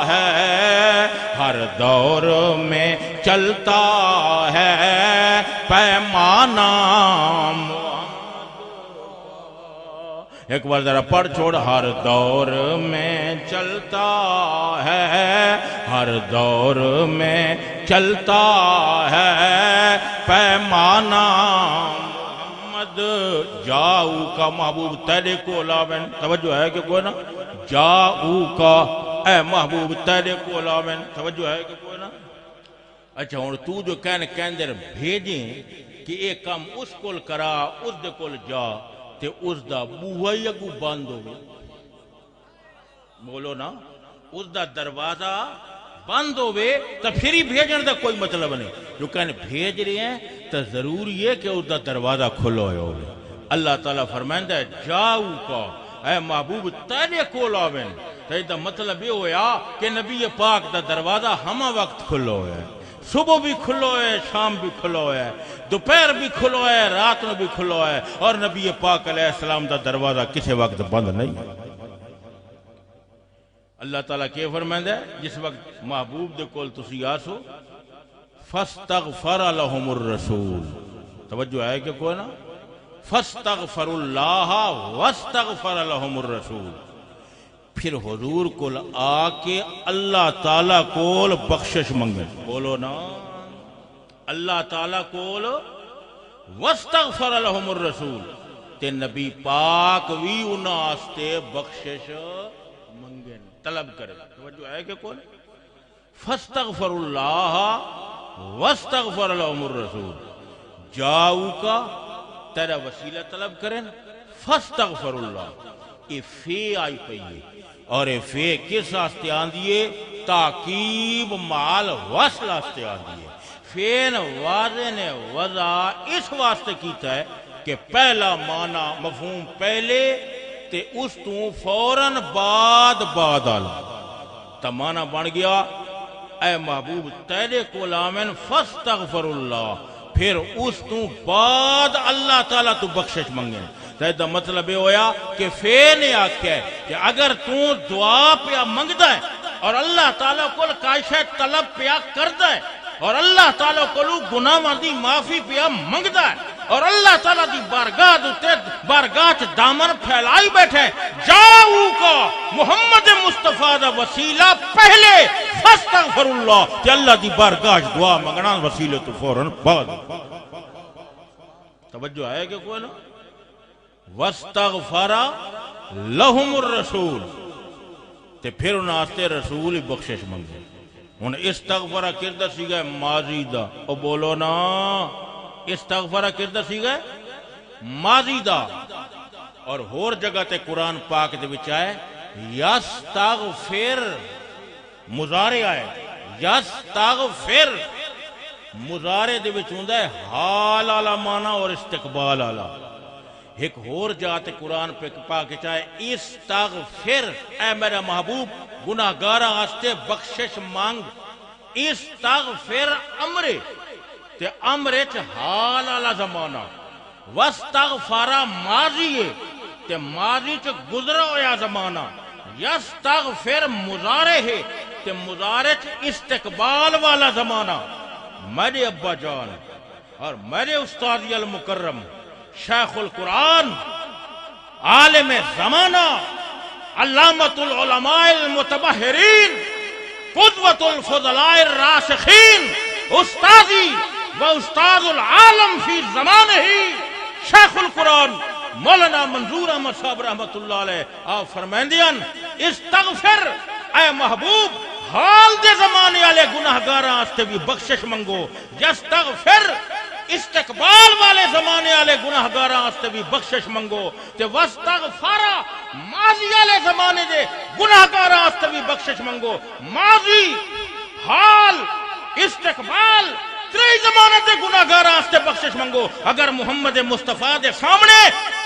ہے ہر دور میں چلتا ہے پیمانہ ایک بار ذرا پڑھ چھوڑ ہر دور میں چلتا ہے ہر دور میں چلتا ہے پیمانہ محمد جاؤ کا محبوب تیرے کو لاوین توجہ ہے کہ کوئی نا جاؤ کا اے محبوب تیرے کو لاوین توجہ ہے کہ کوئی نا اچھا ہوں تو جو کہندر بھیجیں کہ ایک کام اس کول کرا اس دے کول جا تے اس دا بوہا ہی اگو بند ہوئے بولو نا اس دا دروازہ بند ہوئے تو پھر ہی بھیجن دا کوئی مطلب نہیں جو کہنے بھیج رہے ہیں تو ضروری ہے کہ اس دا دروازہ کھلو ہوئے اللہ تعالیٰ فرمائندہ ہے جاؤ کا اے محبوب تیرے کو لاوین تو اس دا مطلب یہ ہویا کہ نبی پاک دا دروازہ ہمہ وقت کھلو ہے صبح بھی کھلو ہے شام بھی کھلو ہے دوپہر بھی کھلو ہے رات میں بھی کھلو ہے اور نبی پاک علیہ السلام دا دروازہ کسی وقت بند نہیں ہے اللہ تعالیٰ کے فرمائندہ ہے جس وقت محبوب دے کول تسی آسو فاستغفر لهم الرسول توجہ ہے کہ کوئی نا فاستغفر اللہ واستغفر لهم الرسول پھر حضور کول آ کے اللہ تعالیٰ کول بخشش منگے بولو نا اللہ تعالیٰ کول واستغفر لهم الرسول تے نبی پاک وی انہاں آستے بخشش منگے طلب کرے توجہ ہے کہ کون فاستغفر اللہ واستغفر لهم الرسول جاؤ کا تیرا وسیلہ طلب کریں فاستغفر اللہ یہ فی آئی پئیے اور یہ فی کس آستے آن دیئے تاکیب مال وصل آستے آن دیئے فین واضح نے وضع اس واسطے کیتا ہے کہ پہلا معنی مفہوم پہلے تے اس تو فوراً بعد آلا تا معنی بن گیا اے محبوب تیرے کو لامن فاستغفر اللہ پھر اس تو بعد اللہ تعالیٰ تو بخشش منگے دا مطلب یہ ہویا کہ نے آکھیا ہے کہ اگر تو دعا پہ منگدا ہے اور اللہ تعالیٰ کو کائشہ طلب پہ کردا ہے اور اللہ تعالیٰ کو گناہ مردی معافی پہ منگدا ہے اور اللہ تعالیٰ دی بارگاہ دامن پھیلائی بیٹھے جاؤ کا محمد مصطفیٰ دا وسیلہ پہلے فاستغفر اللہ کہ اللہ دی بارگاہ دعا منگنا وسیلہ تو فوراً بعد توجہ ہے کہ کوئی نا واستغفر لهم الرسول تے پھر انہاں آستے رسول ہی بخشش منگے ان استغفرہ کردہ سی گئے ماضی دا او بولو نا استغفرہ کردہ سی گئے ماضی دا اور ہور جگہ تے قرآن پاک دے بچائے یستغفر مضارع آئے یستغفر مضارع دے بچوندہ ہے حال آلا مانا اور استقبال آلا ایک ہور جاتے قرآن پہ پاک چاہے استغفر اے میرا محبوب گناہگارہ آستے بخشش مانگ استغفر امرے تے امرے چھ حال آلا زمانہ واستغفارا ماضی تے ماضی چھ گزرا ہویا زمانہ یستغفر مضارع ہے تے مضارع چھ استقبال والا زمانہ میرے ابا جان اور میرے استادی المکرم شیخ القرآن عالم زمانہ علامت العلماء المتبحرین قدوت الفضلاء الراسخین استاذی و استاذ العالم فی زمانہ شیخ القرآن مولانا منظور احمد صاحب رحمت اللہ علیہ آپ فرمائندین استغفر اے محبوب حال دے زمانے والے گناہگاراں واسطے بھی بخشش منگو یستغفر استقبال والے زمانے والے گناہگاراں واسطے بھی بخشش منگو تے واستغفر ماضی والے زمانے دے گناہگاراں واسطے بھی بخشش منگو ماضی حال استقبال تری زمانے دے گناہگاراں واسطے بخشش منگو اگر محمد مصطفیٰ دے سامنے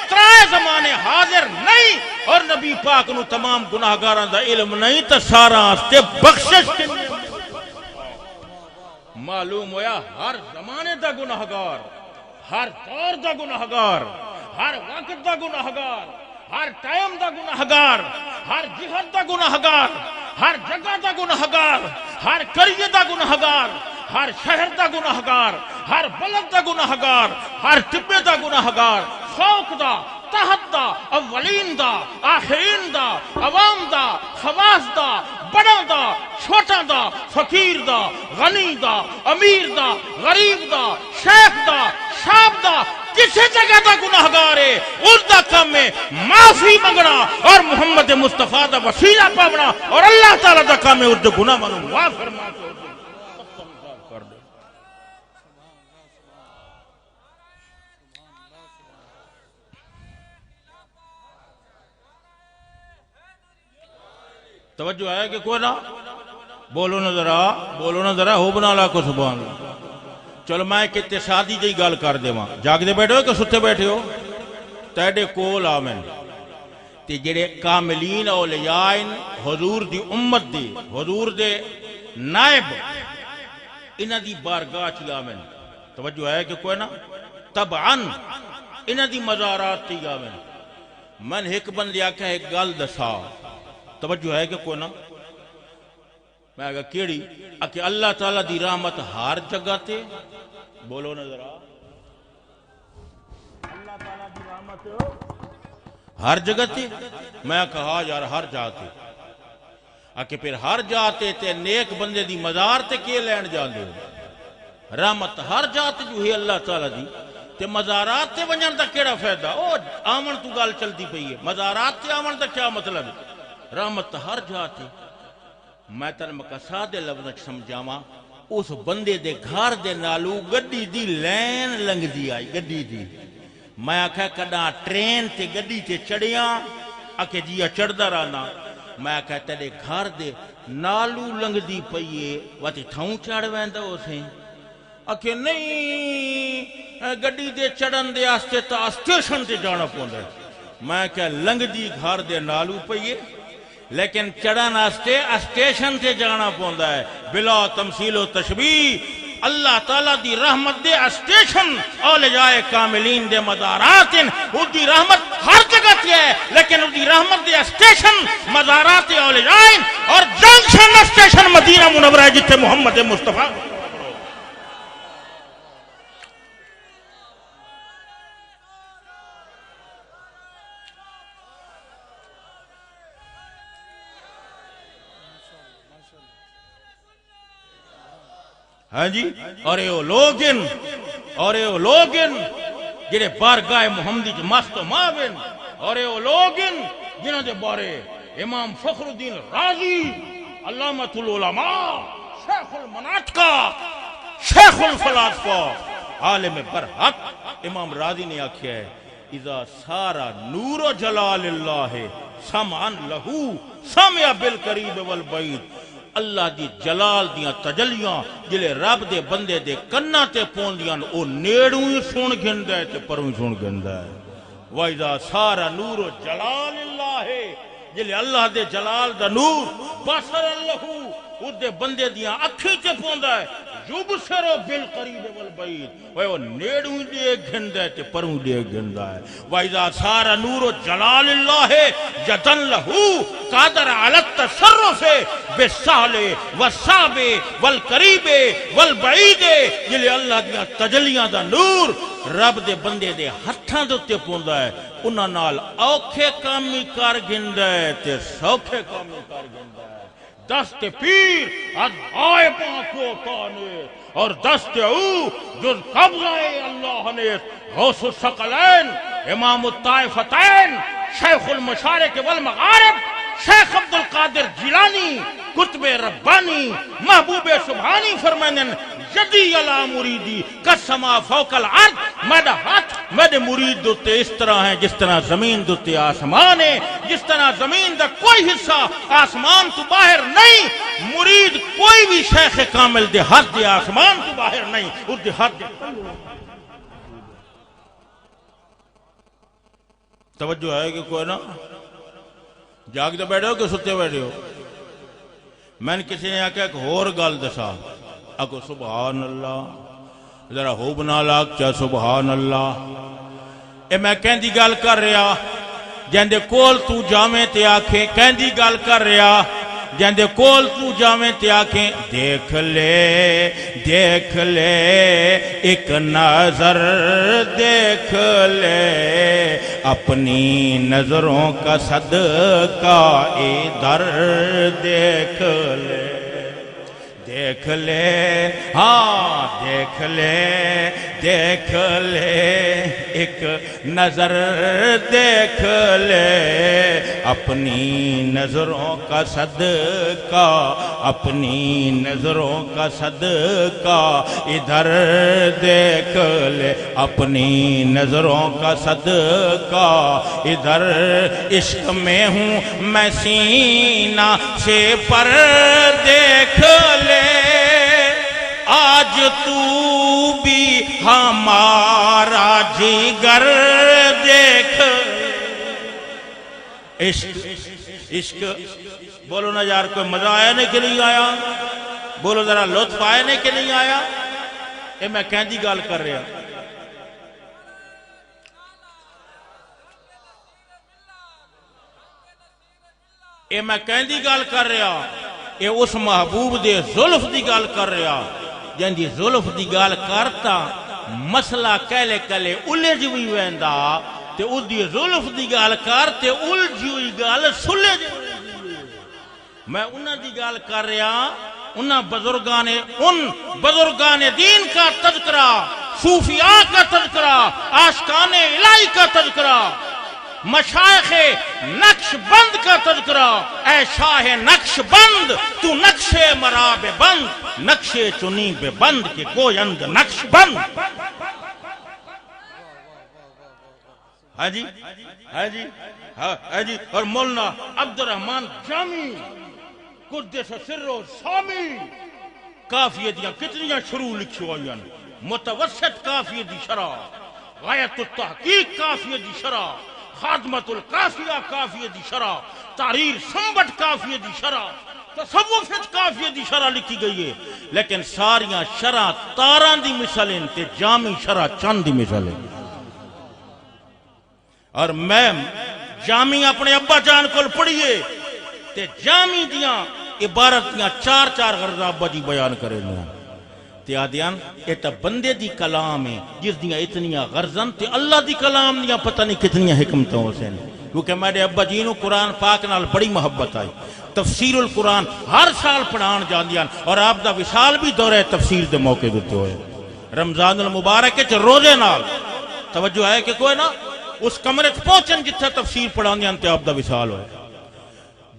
ترائے زمانے حاضر نہیں اور نبی پاک نو تمام گناہگاراں دا علم نہیں تو سارا واسطے بخشش کنی معلوم ہویا ہر زمانے دا گناہگار ہر دور دا گناہگار ہر وقت دا گناہگار ہر ٹائم دا گناہگار ہر جہت دا گناہگار ہر جگہ دا گناہگار ہر قریے دا گناہگار ہر شہر دا گناہگار ہر بلد دا گناہگار ہر ٹبے دا گناہگار فوق دا تحت دا اولین دا آخرین دا عوام دا خواص دا بڑا دا چھوٹا دا فقیر دا غنی دا امیر دا غریب دا شیخ دا شاب دا کسی جگہ دا گناہگار ہے اس دا کام میں معافی منگنا اور محمد مصطفیٰ دا وسیلہ پاونا اور اللہ تعالیٰ دا کام میں اس دا گناہ منو معاف فرما کر دے توجہ ہے کہ کوئی نہ بولو نہ ذرا ہو بنا لا کو سبحان اللہ چلو میں ایک اقتصادی جی گل کر دے ماں جاگ دے بیٹھے ہو کہ ستے بیٹھے ہو تیڑے کول آمن تے جڑے کاملین اولیاء حضور دی امت دی حضور دے نائب انہ دی بارگاہ چی آمن توجہ ہے کہ کوئی نہ طبعاً انہ دی مزارات تی آمن من ایک بندیا کہ ایک گل دسا توجہ ہے کہ کوئی نہ میں کہا کیڑی کہ اللہ تعالیٰ دی رحمت ہر جگہ تے بولو نظر اللہ تعالیٰ دی رحمت ہر جگہ تے میں کہا یار ہر جاتے کہ پھر ہر جاتے تے نیک بندے دی مزار تے کیے لین جان دے رحمت ہر جاتے جو ہے اللہ تعالیٰ دی تے مزارات تے ونجن دا کیڑا فائدہ او آمن تو گال چلتی پئی ہے مزارات تے آمن دا کیا مطلب ہے رحمت ہر جاتے میں تن مقصد دے لفظ سمجھاواں اس بندے دے گھر دے نالو گڈی دی لین لنگ دی آئی گڈی دی میں آکھا کڈا ٹرین تے گڈی تے چڑیاں آکھے جیا چڑھدا رہنا میں آکھا تیرے گھر دے نالو لنگ دی پئیے واتے تھاؤں چڑھ ویندا اسے آکھے نہیں گڈی دے چڑھن دے آستے تا اسٹیشن تے جانا پوندا میں کہا لنگ دی گھر دے نالو پئیے لیکن چڑھن آستے اسٹیشن تے جانا پوندا ہے بلا تمثیل و تشبیہ اللہ تعالیٰ دی رحمت دے اسٹیشن اولیاء کاملین دے مزارات وہ دی رحمت ہر جگہ تے ہے لیکن وہ دی رحمت دے اسٹیشن مزارات اولیاء اور جنکشن اسٹیشن مدینہ منورہ جتے محمد مصطفیٰ ہاں جی اور اے لوگن جنہیں بارگاہ محمدی جو مست و معاون اور اے لوگن جنہوں دے بارے امام فخر الدین رازی علامت العلماء شیخ المناطقہ شیخ الفلاسفہ عالم برحق امام رازی نے آکھیا ہے اذا سارا نور جلال اللہ سمعن لہو سمع بالقریب والبعید اللہ دی جلال دیاں تجلیاں جلے رب دے بندے دے کنہ تے پوندیاں او نیڑوں ہی سن گھندہ ہے تے پروں ہی سن گھندہ ہے وَإِذَا سَارَ نُورُ جَلَالِ اللَّهِ جلے اللہ دے جلال دا نور بَصَرَ اللَّهُ اس دے بندے دیاں اکھی تے پوندا ہے یُبْصِرُ بِالْقَرِیبِ وَالْبَعِیدِ وہ نیڑوں دے گھندہ ہے تے پروں دے گھندہ ہے وَإِذَا سَارَ نُورُ جَلَالِ اللَّهِ جَدًا لَهُ قادر علی التصرف بالسہل والصعب والقریب والبعید جلے اللہ دیاں تجلیاں دا نور رب دے بندے دے ہتھاں دے تے پوندا ہے انہاں نال اوکھے کامی کر گھندا ہے تے سوکھے کامی کر گھندا ہے دست پیر ادھائے پاکو تانے اور دست او جز قبضہ اللہ نے غوث الثقلین امام الطائفتین شیخ المشارق والمغارب شیخ عبد القادر جیلانی کتب ربانی محبوب سبحانی فرمائنن جدی علا مریدی قسمہ فوق العرض میرے ہاتھ میرے مرید دوتے اس طرح ہیں جس طرح زمین دوتے آسمان ہے جس طرح زمین دا کوئی حصہ آسمان تو باہر نہیں مرید کوئی بھی شیخ کامل دے ہاتھ دے آسمان تو باہر نہیں، اس دے ہاتھ دے توجہ ہے کہ کوئی نا جاگ دے بیٹھے ہو کہ ستے بیٹھے ہو؟ میں نے کسی نے آکھا ایک اور گل دسا، اکو سبحان اللہ، ذرا ہو بنا لاگ چا سبحان اللہ۔ اے میں کہندی گل کر رہا جندے کول تو جامے تے آکھیں، کہندی گل کر رہا جندے کول تو جامے تے آکھیں دیکھ لے ایک نظر دیکھ لے اپنی نظروں کا صدقہ ادھر دیکھ لے ہاں دیکھ لے ایک نظر دیکھ لے اپنی نظروں کا صدقہ، اپنی نظروں کا صدقہ ادھر دیکھ لے، اپنی نظروں کا صدقہ ادھر۔ عشق میں ہوں میں سینہ سے پر دیکھ لے، آج تو بھی ہمارا جگر دیکھ۔ عشق بولو نا یار، کوئی مزہ آیا نہیں کہ نہیں آیا؟ بولو ذرا لطف آیا نہیں کہ نہیں آیا؟ اے میں کہندی گل کر رہا، اے میں کہندی گل کر رہا، اے اس محبوب دے زلف دی گل کر رہا جندی زلف دی گل کرتا مسئلہ کہلے کلے الجھ بھی ویندا، تے اس دی زلف دی گل کرتے الجھی ہوئی گل سلجھ۔ میں انہاں دی گل کر رہا، ان بزرگان دین کا تذکرہ، صوفیاء کا تذکرہ، عاشقان الہی کا تذکرہ، مشائخ نقش بند کا تذکرہ۔ اے شاہ نقش بند تو نقشے مرا بے بند، نقشے چنی بے بند کے کوئی اند نقش بند۔ ہاں جی ہاں جی ہاں جی۔ اور مولانا عبدالرحمن جامی قدس سر و سامی کافیہ دیاں کتنیاں شروع لکھی ہوئی ہیں، متوسط کافیہ دی شرح، غایت التحقیق کافیہ دی شرح، خادمت القافیہ کافیہ دی شرح، تحریر سنبٹ کافیہ دی شرح، تصوف کافیہ دی شرح لکھی گئی ہے، لیکن ساریاں شرح تاران دی مثالیں تے جامی شرح چند دی مثالیں۔ اور میں جامی اپنے ابا جان کو پڑھیے تے جامی دیاں عبارت دیاں چار چار غرض ابا جی بیان کرے لوں تے آدیان یہ تا بندے دی کلام ہے جس دیاں اتنیاں غرضاں تے اللہ دی کلام دیاں پتہ نہیں کتنیاں حکمتوں حسین، کیونکہ میرے ابا جی نو قرآن پاک نال بڑی محبت آئی، تفسیر القرآن ہر سال پڑھان جاندیاں، اور آپ دا وصال بھی دورہ تفسیر دے موقع دیتے ہوئے رمضان المبارک چ روزے نال۔ توجہ ہے کہ کوئی نا اس کمرے پہنچن جتھے تفسیر پڑھانے انتے آپ دا وصال ہوئے۔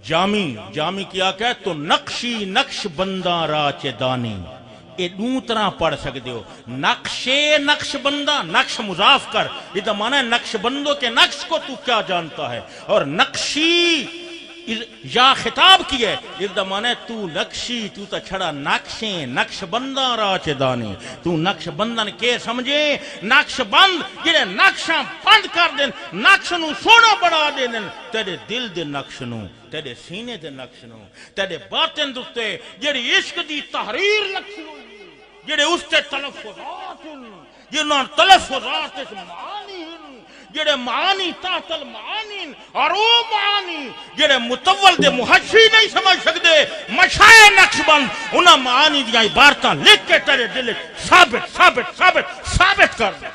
جامی کیا کہ تو نقشی نقش بندہ راچ دانی، یہ دو طرح پڑھ سکتے ہو، نقشے نقش بندہ، نقش مضاف کر، یہ تو معنی ہے نقش بندوں کے نقش کو تو کیا جانتا ہے، اور نقشی یا خطاب کی ہے، یہ تو معنی ہے تو نقشی، تو تا چھڑا نقشیں، نقش بندہ راچ دانی، تو نقش بندن کے سمجھے، نقش بند جنہیں نقشاں بند کر دیں، نقش نو سونا بڑھا دیں، تیرے دل دے نقش نو، تیرے سینے دے نقش نو، تیرے باطن دستے جڑی عشق دی تحریر لکھی ہوئی، جڑے اس تے تلفظات ہیں، جنہاں تلفظات اس معانی ہیں، جڑے معانی تحت المعانی، اور وہ معانی جڑے متول دے محشی نہیں سمجھ سکتے، مشائے نقش بند انہاں معانی دیاں عبارتاں لکھ کے تیرے دل ثابت کر دے۔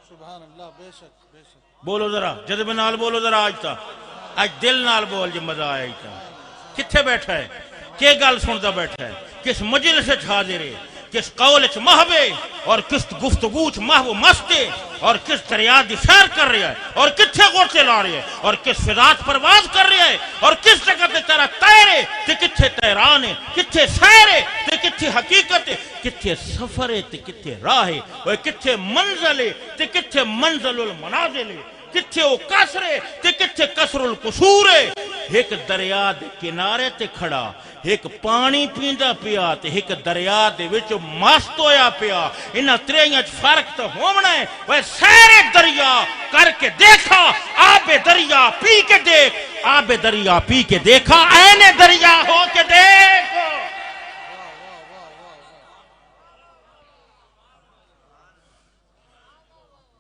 سبحان اللہ، بے شک بولو ذرا جذبے نال بولو ذرا، آج دل نال بول جو مزہ آیا ہی تھا۔ کتھے بیٹھا ہے، کیا گل سنتا بیٹھا ہے، کس مجلس وچ حاضر ہے، کس قول وچ محوے، اور کس گفتگو وچ محو مستے، اور کس دریا دی سیر کر رہا ہے، اور کتھے غوطے لا رہے ہے، اور کس فضات پرواز کر رہا ہے، اور کس جگہ تے تیرا تیر ہے تے کتھے تیران ہے، کتھے سیر ہے تے کتھے حقیقت ہے، کتھے سفر ہے تے کتھے راہ ہے، اور کتھے منزل ہے تے کتھے منزل المنازل ہے۔ کتھے وہ کسرے تے کتھے کسر القصور ہے ایک دریا دے کنارے تے کھڑا ایک پانی پیندا پیا تے ایک دریا دے وچ مست ہویا پیا انہاں تریاں فرق تو ہونا ہے وہ سارے دریا کر کے دیکھا آب دریا پی کے دیکھ آب دریا پی کے دیکھا عین دریا ہو کے دیکھ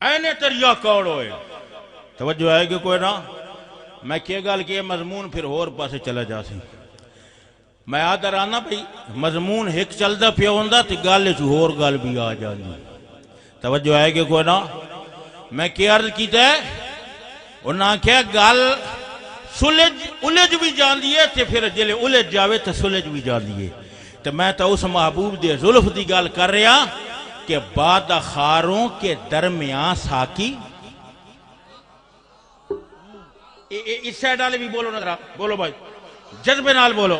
عین دریا کون ہوئے توجہ ہے کہ کوئی نہ میں کیا گل کہ مضمون پھر اور پاسے چلا جا سی میں آدھر آنا بھئی مضمون ایک چلدا پیا ہوندا تے گل چ ہور گل بھی آ جاندی توجہ ہے کہ کوئی نہ میں کیا عرض کیتا ہے انہاں کیا گل الجھ بھی جاندی ہے تے پھر جلے الجھ جاوے تے سلجھ بھی جاندی ہے تے میں تو اس محبوب دے زلف دی گل کر رہا کہ باد خاروں کے درمیان ساکی اس سائڈ والے بھی بولو نظر بولو بھائی جذبے نال بولو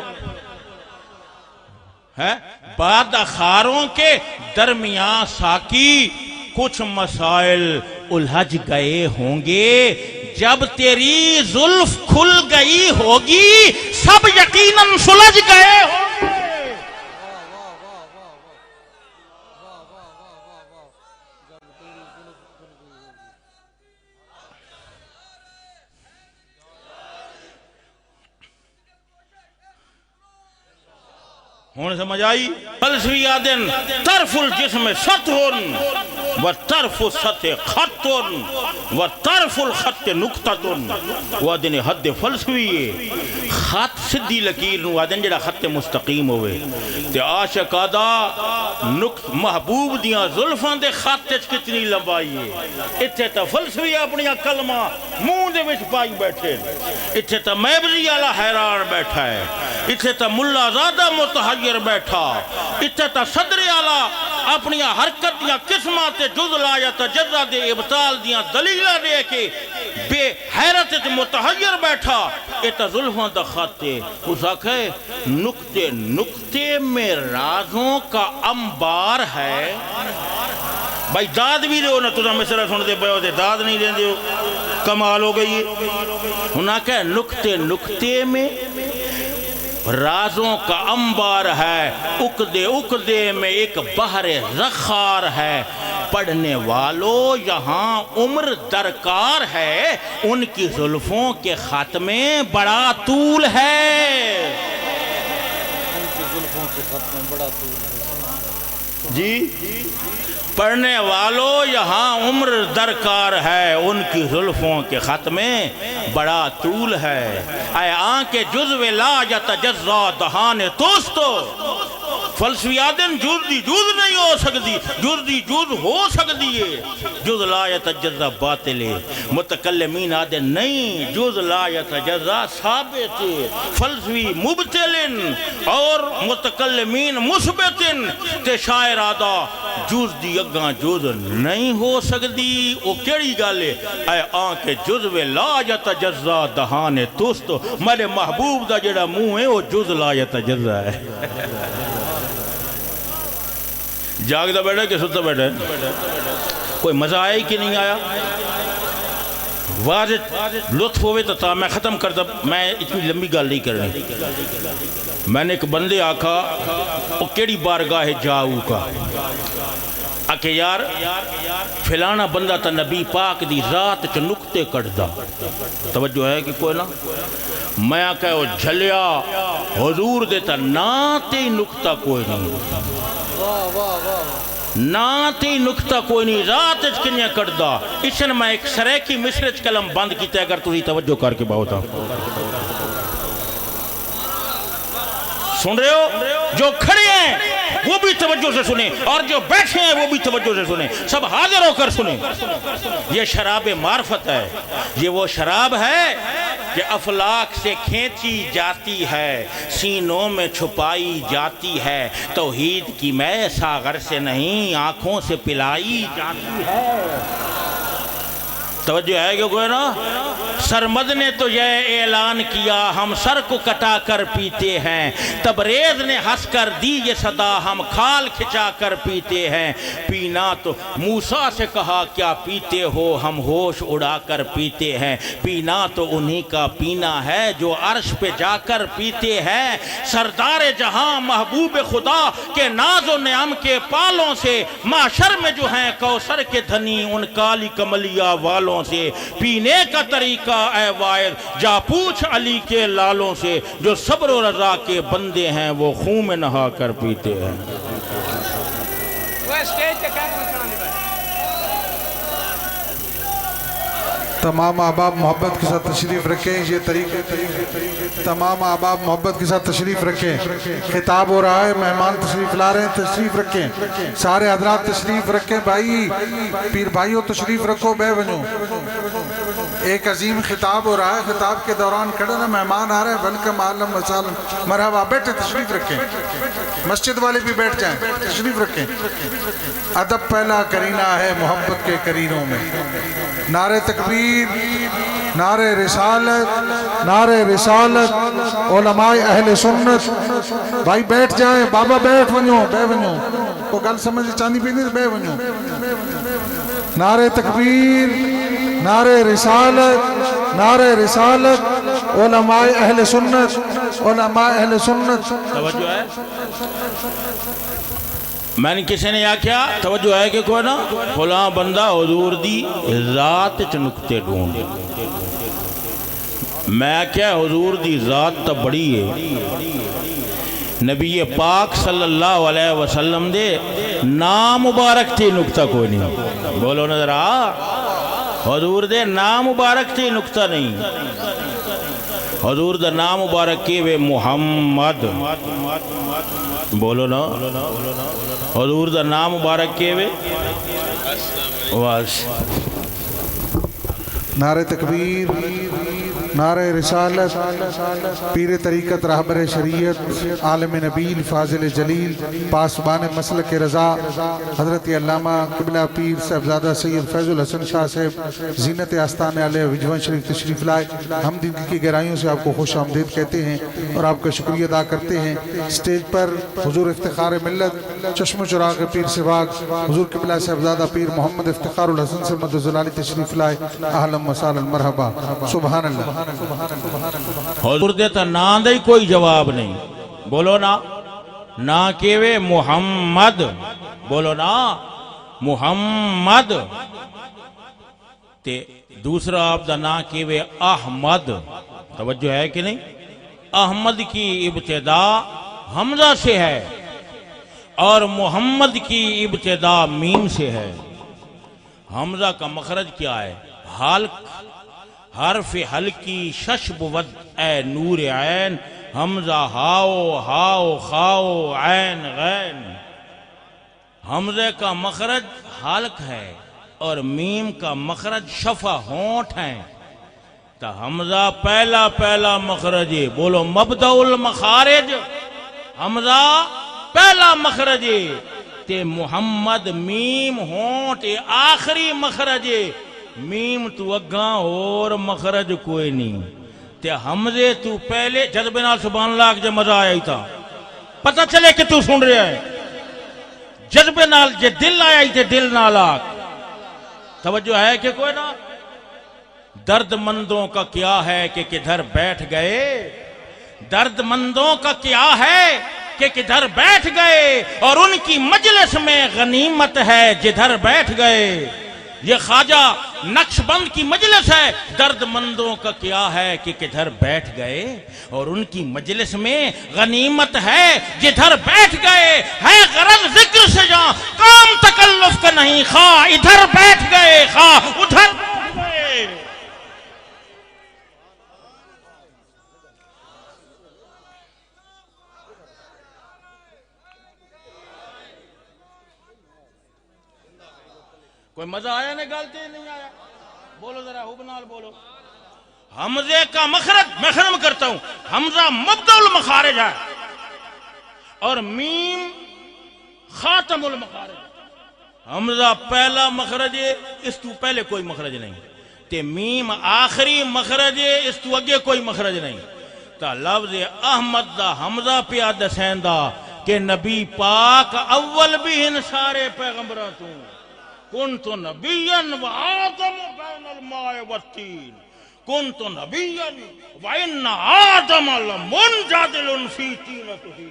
ہے باد خاروں کے درمیان ساکی کچھ مسائل الجھ گئے ہوں گے جب تیری زلف کھل گئی ہوگی سب یقیناً سلجھ گئے ہوں گے ہون سمجھ آئی فلسفی آدن طرف الجسم سطرن و طرف السطح خطن و طرف الخط نقطتن و آدن حد فلسفی خط سدھی لکیر نو آدن جڑا خط مستقیم ہوئے تے عاشق آدھا محبوب دیاں زلفاں دے خط کتنی لمبائی ہے اتھے تا فلسفی اپنی کلمہ منہ دے وچ پائی بیٹھے اتھے تا میبری والا حیران بیٹھا ہے اتھے تا ملا زادہ متحیر بیٹھا اتھے تا صدر آلہ اپنی حرکت یا قسمات جز لا یا تجزہ دے ابطال دیاں دلیلہ دے کے بے حیرت متحیر بیٹھا ایتا ظلفوں دا خطے اس آکھے نکتے نکتے میں رازوں کا انبار ہے بھائی داد بھی دے ہو نا تُسا مصرہ سن دے بے داد نہیں دیں دے ہو کمال ہو گئی انہاں کہ نکتے نکتے میں رازوں کا انبار ہے اکدے اکدے میں ایک بحر زخار ہے پڑھنے والوں یہاں عمر درکار ہے ان کی زلفوں کے خط میں بڑا طول ہے ان کی زلفوں کے خط میں بڑا طول ہے جی پڑھنے والوں یہاں عمر درکار ہے ان کی زلفوں کے خط میں بڑا طول ہے اے آنکھ جزو لا یتجزا دہان توستو فلسفی آدن جز دی جز نہیں ہو سکتی جز دی جز ہو سکتی ہے جز لا یتجزا باطل ہے متکلمین آدن نہیں جز لا یتجزا ثابت ہے فلسفی مبتلن اور متکلمین مثبتن تے شاعر آدھا جز دی اگاں جز نہیں ہو سکتی وہ کیڑی گالے اے آنکھ جزو لا یتجزا دہان توستو میرے محبوب دا جڑا منہ ہے وہ جز لا یتجزا ہے جاگتا بیٹھا کہ ستا بیٹھا ہے کوئی مزہ آیا کہ نہیں آیا واضح لطف ہوئے تو میں ختم کرتا میں اتنی لمبی گل نہیں کرنی میں نے ایک بندے آکھا وہ کیڑی بارگاہ جاؤ کا آکھے یار فلانا بندہ تا نبی پاک دی ذات چ نکتے کٹدا توجہ ہے کہ کوئی نہ میں آکھا وہ جھلیا حضور دیتا نا تے نکتہ کوئی نہیں نا تے نکتہ کوئی نہیں ذات چ کنیا کٹدا اسن میں ایک سریکی مصرچ کلم بند کیتا ہے اگر تھی توجہ کر کے باؤتا سن رہے ہو جو کھڑے ہیں وہ بھی توجہ سے سنیں اور جو بیٹھے ہیں وہ بھی توجہ سے سنیں سب حاضر ہو کر سنیں یہ شراب معرفت ہے یہ وہ شراب ہے کہ افلاک سے کھینچی جاتی ہے سینوں میں چھپائی جاتی ہے توحید کی میں ساغر سے نہیں آنکھوں سے پلائی جاتی ہے توجہ ہے کہ کوئی نا سرمد نے تو یہ اعلان کیا ہم سر کو کٹا کر پیتے ہیں، تبریز نے ہنس کر دی یہ صدا ہم کھال کھچا کر پیتے ہیں، پینا تو موسیٰ سے کہا کیا پیتے ہو ہم ہوش اڑا کر پیتے ہیں، پینا تو انہی کا پینا ہے جو عرش پہ جا کر پیتے ہیں، سردار جہاں محبوب خدا کے ناز و نعم کے پالوں سے، معاشر میں جو ہیں کوثر کے دھنی ان کالی کملیہ والوں سے، پینے کا طریقہ اے واعظ جا پوچھ علی کے لالوں سے، جو صبر و رضا کے بندے ہیں وہ خون میں نہا کر پیتے ہیں۔ تمام احباب محبت کے ساتھ تشریف رکھیں، یہ طریقے تمام احباب محبت کے ساتھ تشریف رکھیں، خطاب ہو رہا ہے، مہمان تشریف لا رہے ہیں، تشریف رکھیں، سارے حضرات تشریف رکھیں، بھائی پیر بھائیوں تشریف رکھو، بے ونو ایک عظیم خطاب ہو رہا ہے، خطاب کے دوران کھڑے نا مہمان آ رہے ہیں، ویلکم عالم وسالم مرحبا، بیٹھے تشریف رکھیں، مسجد والے بھی بیٹھ جائیں، تشریف رکھیں۔ ادب پہلا کرینہ ہے محبت کے کرینوں میں، نعرہ تکبیر، نعرہ رسالت، نعرہ رسالت، علماء اہل سنت، بھائی بیٹھ جائیں، بابا بیٹھ ونو، بے ونو کو گل سمجھ چاندی پیندی بے ونو، نعرہ تکبیر، نعرہ رسالت، نعرہ رسالت، علماء اہل سنت، علماء اہل سنت۔ توجہ ہے، میں نے کسی نے یا کیا توجہ ہے کہ کوئی نا فلاں بندہ حضور دی ذات چ نکتے ڈھونڈ، میں کیا حضور دی ذات تا بڑی ہے، نبی پاک صلی اللہ علیہ وسلم دے نام مبارک تھی نکتہ کوئی نہیں، بولو نظر آ، حضور دے نام مبارک تھی نکتہ نہیں، حضور دا نام مبارک کی وے محمد، بولو نا، حضور دا نام مبارک کی وے واس، نعرہ تکبیر، نعرہ رسالت، پیر طریقت رہبر شریعت، عالم نبیل، فاضل جلیل، پاسبان مسلک رضا، حضرت علامہ قبلہ پیر صاحبزادہ سید فیض الحسن شاہ صاحب زینت آستان علیہ وجوان شریف تشریف لائے، ہم دل کی گہرائیوں سے آپ کو خوش آمدید کہتے ہیں اور آپ کا شکریہ ادا کرتے ہیں۔ سٹیج پر حضور افتخار ملت، چشم و چراغ پیر سواگ، حضور قبلہ صاحبزادہ پیر محمد افتخار الحسن سے مدد زلالی تشریف لائے، اہلا وسہلا مرحبا، سبحان اللہ۔ حضور دیتا نا دے کوئی جواب نہیں، بولو نا، نا کیوے محمد، بولو نا محمد، تے دوسرا آپ دا نا کیوے احمد، توجہ ہے کہ نہیں، احمد کی ابتدا حمزہ سے ہے اور محمد کی ابتدا میم سے ہے، حمزہ کا مخرج کیا ہے؟ حلق، حرف حلقی شش بود اے نور عین، حمزہ ہاؤ ہاؤ خاؤ عین غین، حمزے کا مخرج حلق ہے اور میم کا مخرج شفا ہونٹ ہے، تو حمزہ پہلا مخرج ہے، بولو مبدأ المخارج، حمزہ پہلا مخرج ہے، تے محمد میم ہونٹ آخری مخرج ہے، میم تو اگاں اور مخرج کوئی نہیں، تے حمزے تو پہلے جذبے نال سبحان اللہ جے مزہ آیا ہی تھا، پتہ چلے کہ تو سن رہا ہے، جذبے نال جے دل آیا ہی تے دل نال آگ، توجہ ہے کہ کوئی نہ، درد مندوں کا کیا ہے کہ کدھر بیٹھ گئے، درد مندوں کا کیا ہے کہ کدھر بیٹھ گئے، اور ان کی مجلس میں غنیمت ہے جدھر بیٹھ گئے، یہ خواجہ نقش بند کی مجلس ہے، درد مندوں کا کیا ہے کہ کدھر بیٹھ گئے، اور ان کی مجلس میں غنیمت ہے جدھر بیٹھ گئے، ہے غرض ذکر سے جہاں کام تکلف کا نہیں، خواہ ادھر بیٹھ گئے خواہ ادھر بیٹھ گئے۔ کوئی مزہ آیا نہیں، گالتے نہیں آیا، بولو ذرا حبنال بولو۔ حمزے کا مخرج میں ختم کرتا ہوں، حمزہ مبدأ المخارج ہے اور میم خاتم المخارج، حمزہ پہلا مخرج ہے، اس تو پہلے کوئی مخرج نہیں، تے میم آخری مخرج ہے، اس تو اگے کوئی مخرج نہیں. تا لفظ احمد دا حمزہ پیا دسین دا کہ نبی پاک اول بھی ان سارے پیغمبروں تو کنت نبیا وآدم بین الماء والطین کنت نبیا وان آدم لمنجادل فی طینتہ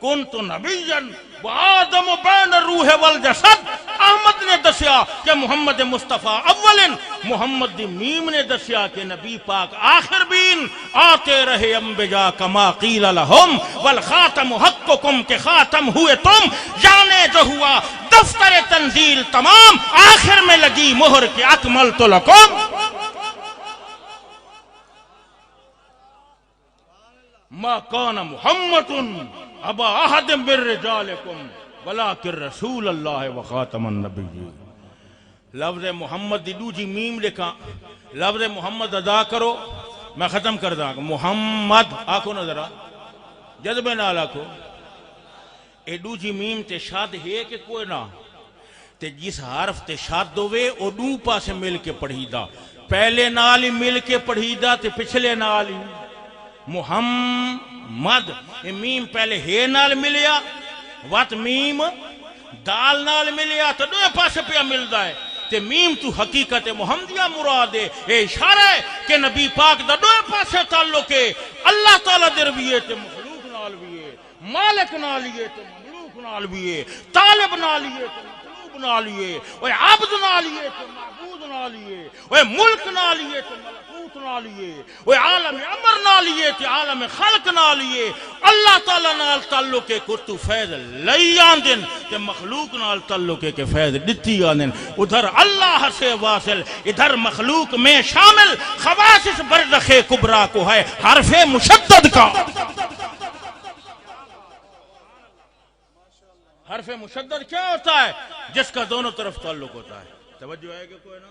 کنت نبیا وآدم بین الروح والجسد. احمد نے دسیا کہ محمد مصطفیٰ اولن، محمد دی میم نے دسیا کہ نبی پاک آخر بین آتے رہے انبیاء کما قیل لہم والخاتم حقکم کہ خاتم ہوئے تم. جانے جو ہوا دفتر تنزیل تمام آخر میں لگی مہر کہ اکملت لکم. ما کان محمد ابا احد من رجالکم ولکن رسول اللہ وخاتم النبیین. لفظ محمد دی دوجی میم لکھا، لفظ محمد ادا کرو. میں ختم کر دا محمد آکھو نا ذرا جذبے نال آکھو. اے دوجی میم تے شاد ہے کہ کوئی نہ تے جس حرف تے شاد ہوئے او دو پاسے مل کے پڑھی دا. پہلے نال ہی مل کے پڑھی دا تے پچھلے نال ہی محمد. میم پہلے ہے نال ملیا، وات میم دال نال ملیا تو دو پاسے پہ ملدا ہے. تے میم تو حقیقت محمدیہ مراد ہے. اے اشارہ ہے کہ نبی پاک دا دو پاسے تعلق ہے. اللہ تعالیٰ در بھی ہے تے مخلوق نال بھی ہے، مالک نال ہے تے مخلوق نال بھی ہے، طالب نال ہے تے مطلوب نال ہے، اوے عبد نال ہے تے معبود نال ہے، اوے ملک نال ہے تے ملکوت نال ہے، اوے عالم امر نال ہے تے عالم خلق نال ہے. اللہ تعالیٰ نال تعلق ہے کہ تو فیض لئی آندن تے مخلوق نال تعلق ہے کہ فیض دتی آندن. ادھر اللہ سے واصل ادھر مخلوق میں شامل. خواص اس برزخ کبریٰ کو ہے حرف مشدد کا. حرف مشدد کیا ہوتا ہے؟ جس کا دونوں طرف تعلق ہوتا ہے. توجہ ہے کہ کوئی نا؟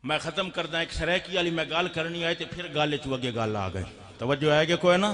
میں ختم کردہ ایک سریکی والی میں گال کرنی آئی تے پھر گالے چوگے گال آ گئی. توجہ ہے کہ کوئی نا؟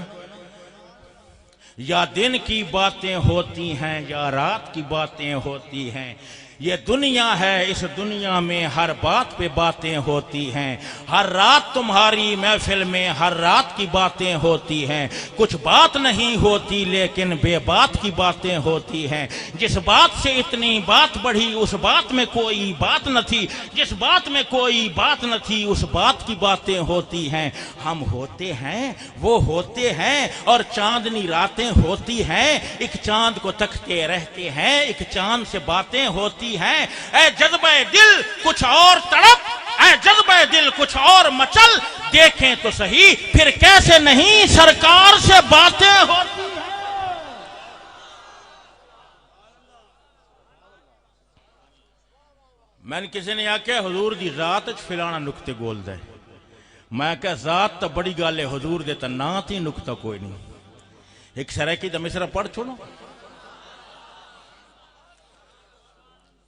یا دن کی باتیں ہوتی ہیں یا رات کی باتیں ہوتی ہیں، یہ دنیا ہے اس دنیا میں ہر بات پہ باتیں ہوتی ہیں. ہر رات تمہاری محفل میں ہر رات کی باتیں ہوتی ہیں. کچھ بات نہیں ہوتی لیکن بے بات کی باتیں ہوتی ہیں. جس بات سے اتنی بات بڑھی اس بات میں کوئی بات نہ تھی، جس بات میں کوئی بات نہ تھی اس بات کی باتیں ہوتی ہیں. ہم ہوتے ہیں وہ ہوتے ہیں اور چاندنی راتیں ہوتی ہیں. ایک چاند کو تکتے رہتے ہیں، ایک چاند سے باتیں ہوتی ہیں. اے جذبہ دل کچھ اور تڑپ، اے جذبہ دل کچھ اور مچل، دیکھیں تو صحیح پھر کیسے نہیں سرکار سے باتیں ہوتی ہیں. میں نے کسی نے آکھیا حضور دی ذات فلانا نکتے گول دے. میں کہا ذات تا بڑی گالے حضور دے تا نا تھی نکتہ کوئی نہیں. ایک سریکی دا مصرہ پڑھ چھوڑو.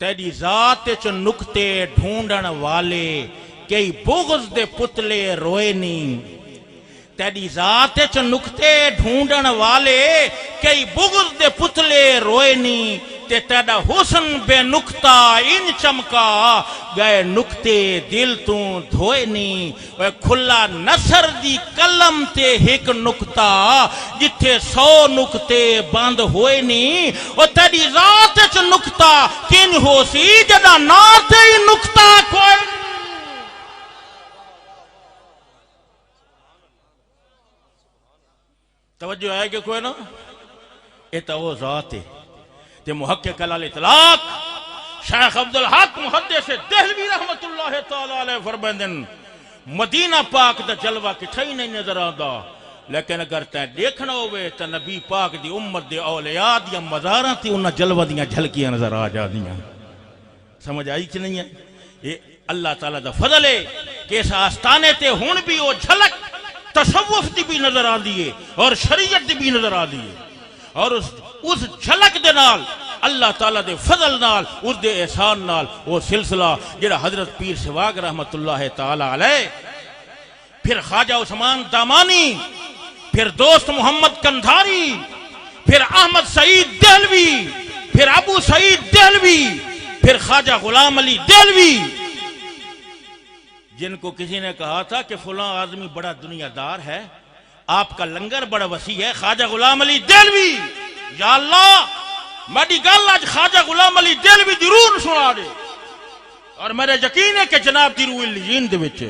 تیری ذات چ نکتے ڈھونڈن والے کئی بغض دے پتلے روئے نہیں. تیری ذات چ نکتے ڈھونڈن والے کئی بغض دے پتلے روئے نہیں. تے تیرا حسن بے نکتہ ان چمکا گئے نکتے دل تو دھوئے نہیں. وہ کھلا نصر دی قلم تے ایک نکتہ جتھے 100 نکتے بند ہوئے نہیں. وہ تیری ذات چ نکتہ کن ہو سی جدا نا تے نکتہ کوئی. توجہ ہے کہ کوئی نا؟ یہ تو وہ ذات ہے. تے محقق الاطلاق شیخ عبدالحق محدث دہلوی رحمت اللہ تعالی علیہ فرمائندن مدینہ پاک دا جلوہ کٹھا ہی نہیں نظر آندا، لیکن اگر تے دیکھنا ہوئے تو نبی پاک دی امت دے اولیاء دیا مزاراں تے انہاں جلوہ دیاں جھلکیاں نظر آ جاندیاں. سمجھ آئی کہ نہیں ہے؟ یہ اللہ تعالیٰ دا فضل ہے کہ اس آستانے تے ہون بھی وہ جھلک تصوف دی بھی نظر آندی ہے اور شریعت دی بھی نظر آندی ہے. اور اس جھلک دے نال اللہ تعالیٰ دے فضل نال اس دے احسان نال وہ سلسلہ جڑا حضرت پیر سواگ رحمت اللہ تعالی علیہ، پھر خواجہ عثمان دامانی، پھر دوست محمد کندھاری، پھر احمد سعید دہلوی، پھر ابو سعید دہلوی، پھر خواجہ غلام علی دہلوی، جن کو کسی نے کہا تھا کہ فلاں آدمی بڑا دنیا دار ہے، آپ کا لنگر بڑا وسیع ہے، خواجہ غلام علی دہلوی، یا اللہ میری گل آج خواجہ غلام علی دہلوی دی روح سنا دے، اور میرے یقین ہے کہ جناب دی روح الجین دے وچ،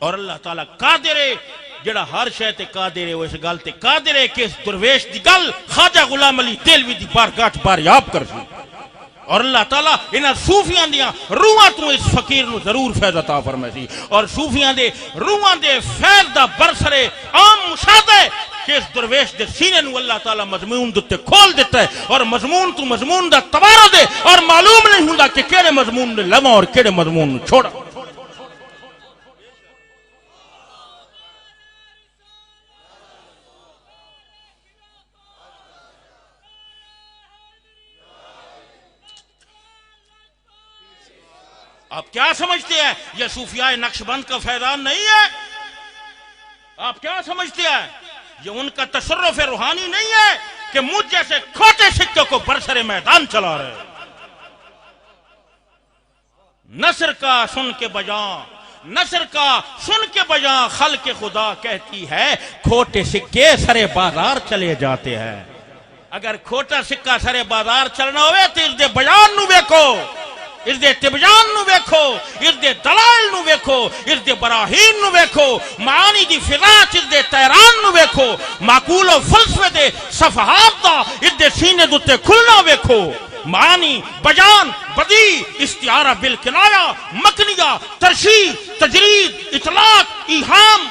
اور اللہ تعالیٰ قادر ہے جڑا ہر شے تے قادر ہے، وہ اس گل تے قادر ہے کہ اس درویش دی گل خواجہ غلام علی دہلوی دی بارگاہ وچ باریاب کر سی، اور اللہ تعالیٰ انہاں صوفیاں دیاں روحاں تو اس فقیر نو ضرور فیض عطا فرمائے سی، اور صوفیاں دے روحاں دے فیض دا برسرے عام مشاہدہ ہے کہ اس درویش دے سینے نو اللہ تعالیٰ مضمون دے کھول دیتا ہے، اور مضمون تو مضمون دا تبارہ دے، اور معلوم نہیں ہوندا کہ کیڑے مضمون نے لواں اور کیڑے مضمون نو چھوڑا۔ آپ کیا سمجھتے ہیں یہ صوفیاء نقشبند کا فیضان نہیں ہے؟ آپ کیا سمجھتے ہیں یہ ان کا تصرف روحانی نہیں ہے کہ مجھ جیسے کھوٹے سکے کو برسر میدان چلا رہے؟ نثر کا سن کے بجاں، نثر کا سن کے بجاں خلق خدا کہتی ہے کھوٹے سکے سرے بازار چلے جاتے ہیں۔ اگر کھوٹا سکہ سرے بازار چلنا ہوئے تو اس دے بیان نو بیکھو، اس دے تبیان نو ویکھو، اس دے دلائل نو ویکھو، اس دے براہین نو ویکھو، معانی دی فضا اس دے تیران نو ویکھو، معقول و فلسفے دے صفحات دا اس دے سینے دوتے کھلنا ویکھو، معانی، بیان، بدی، استعارہ بالکنایہ، مکنیہ، ترشیح، تجرید، اطلاق، ایہام،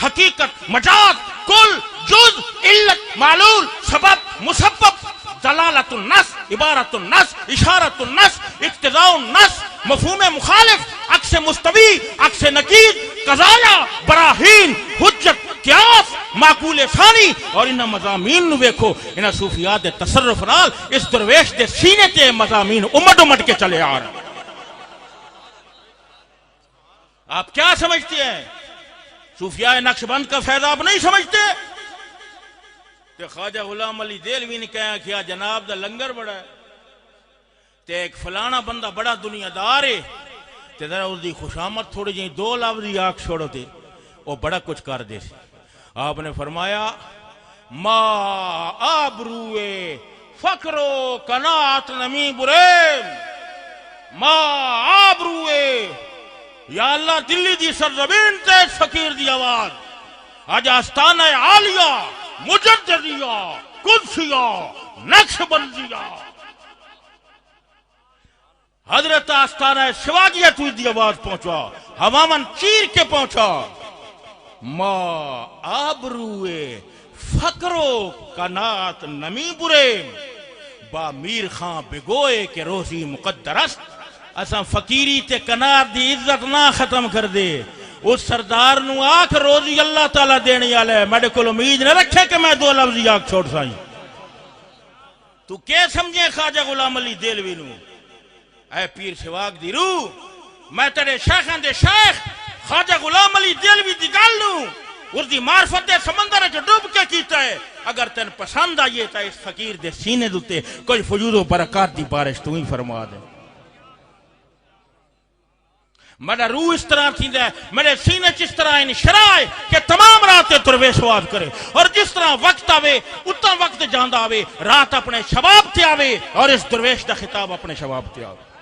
حقیقت، مجاز، کل، جز، علت، معلول، سبب، مسبب، دلالت النص، عبارت النص، اشارت النص، اقتضاء النص، مفہوم مخالف، عکس مستوی، عکس نقیض، قضایا، براہین، حجت، قیاس، معقول ثانی، اور انہاں مضامین نو ویکھو، انہاں صوفیات دے تصرف نال اس درویش دے سینے تے مضامین امٹ کے چلے آ رہے۔ آپ کیا سمجھتے ہیں صوفیاء نقشبند کا فیض آپ نہیں سمجھتے کہ خواجہ غلام علی دہلوی نے کہا کیا جناب دا لنگر بڑا ہے تے ایک فلانا بندہ بڑا دنیا دار ہے تے ذرا اس دی خوشامد تھوڑی جی دو لفظ آنکھ چھوڑو تے وہ بڑا کچھ کر دے سی۔ آپ نے فرمایا ما آبروے فقرو قناعت نمی بریم، ما آبروے، یا اللہ دلی دی سرزمین تے فقیر دی آواز آج آستانہ عالیہ، مجددیہ، قدسیہ، نقش بندیہ، حضرت آستانہ شواگیہ تو دی آواز پہنچا، ہمامن چیر کے پہنچا، ما آبروے فقرو قناعت نمی بریم، با میر خان بگوئے کہ روزی مقدر است، اساں فقیری تے قناعت دی عزت نہ ختم کر دے، اس سردار نو آکھ روزی اللہ تعالیٰ دینے والے ہے، میرے کو امید نہ رکھے کہ میں دو لفظی آکھ چھوڑ سائیں۔ تو کیا سمجھے خواجہ غلام علی دہلوی نو؟ اے پیر سواگ دی روح، میں تیرے شیخاں دے شیخ خواجہ غلام علی دہلوی دی گل نو اس دی معرفت دے سمندر جو ڈوب کے کیتا ہے، اگر تین پسند آئیے تا اس فقیر دے سینے دوتے کوئی فجود و برکات دی بارش تو ہی فرما دے۔ میرا روح اس طرح تھی ہے، میرے سینے چس طرح انشراء ہے کہ تمام رات درویش واز کرے، اور جس طرح وقت آوے اتنا وقت جاندہ آوے، رات اپنے شباب تے آوے اور اس درویش دا خطاب اپنے شباب تے آوے۔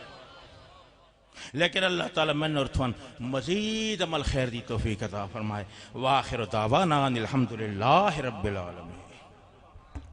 لیکن اللہ تعالیٰ من اور تھوان مزید عمل خیر دی توفیق عطا فرمائے۔ وآخر دعوانا الحمدللہ رب العالمین۔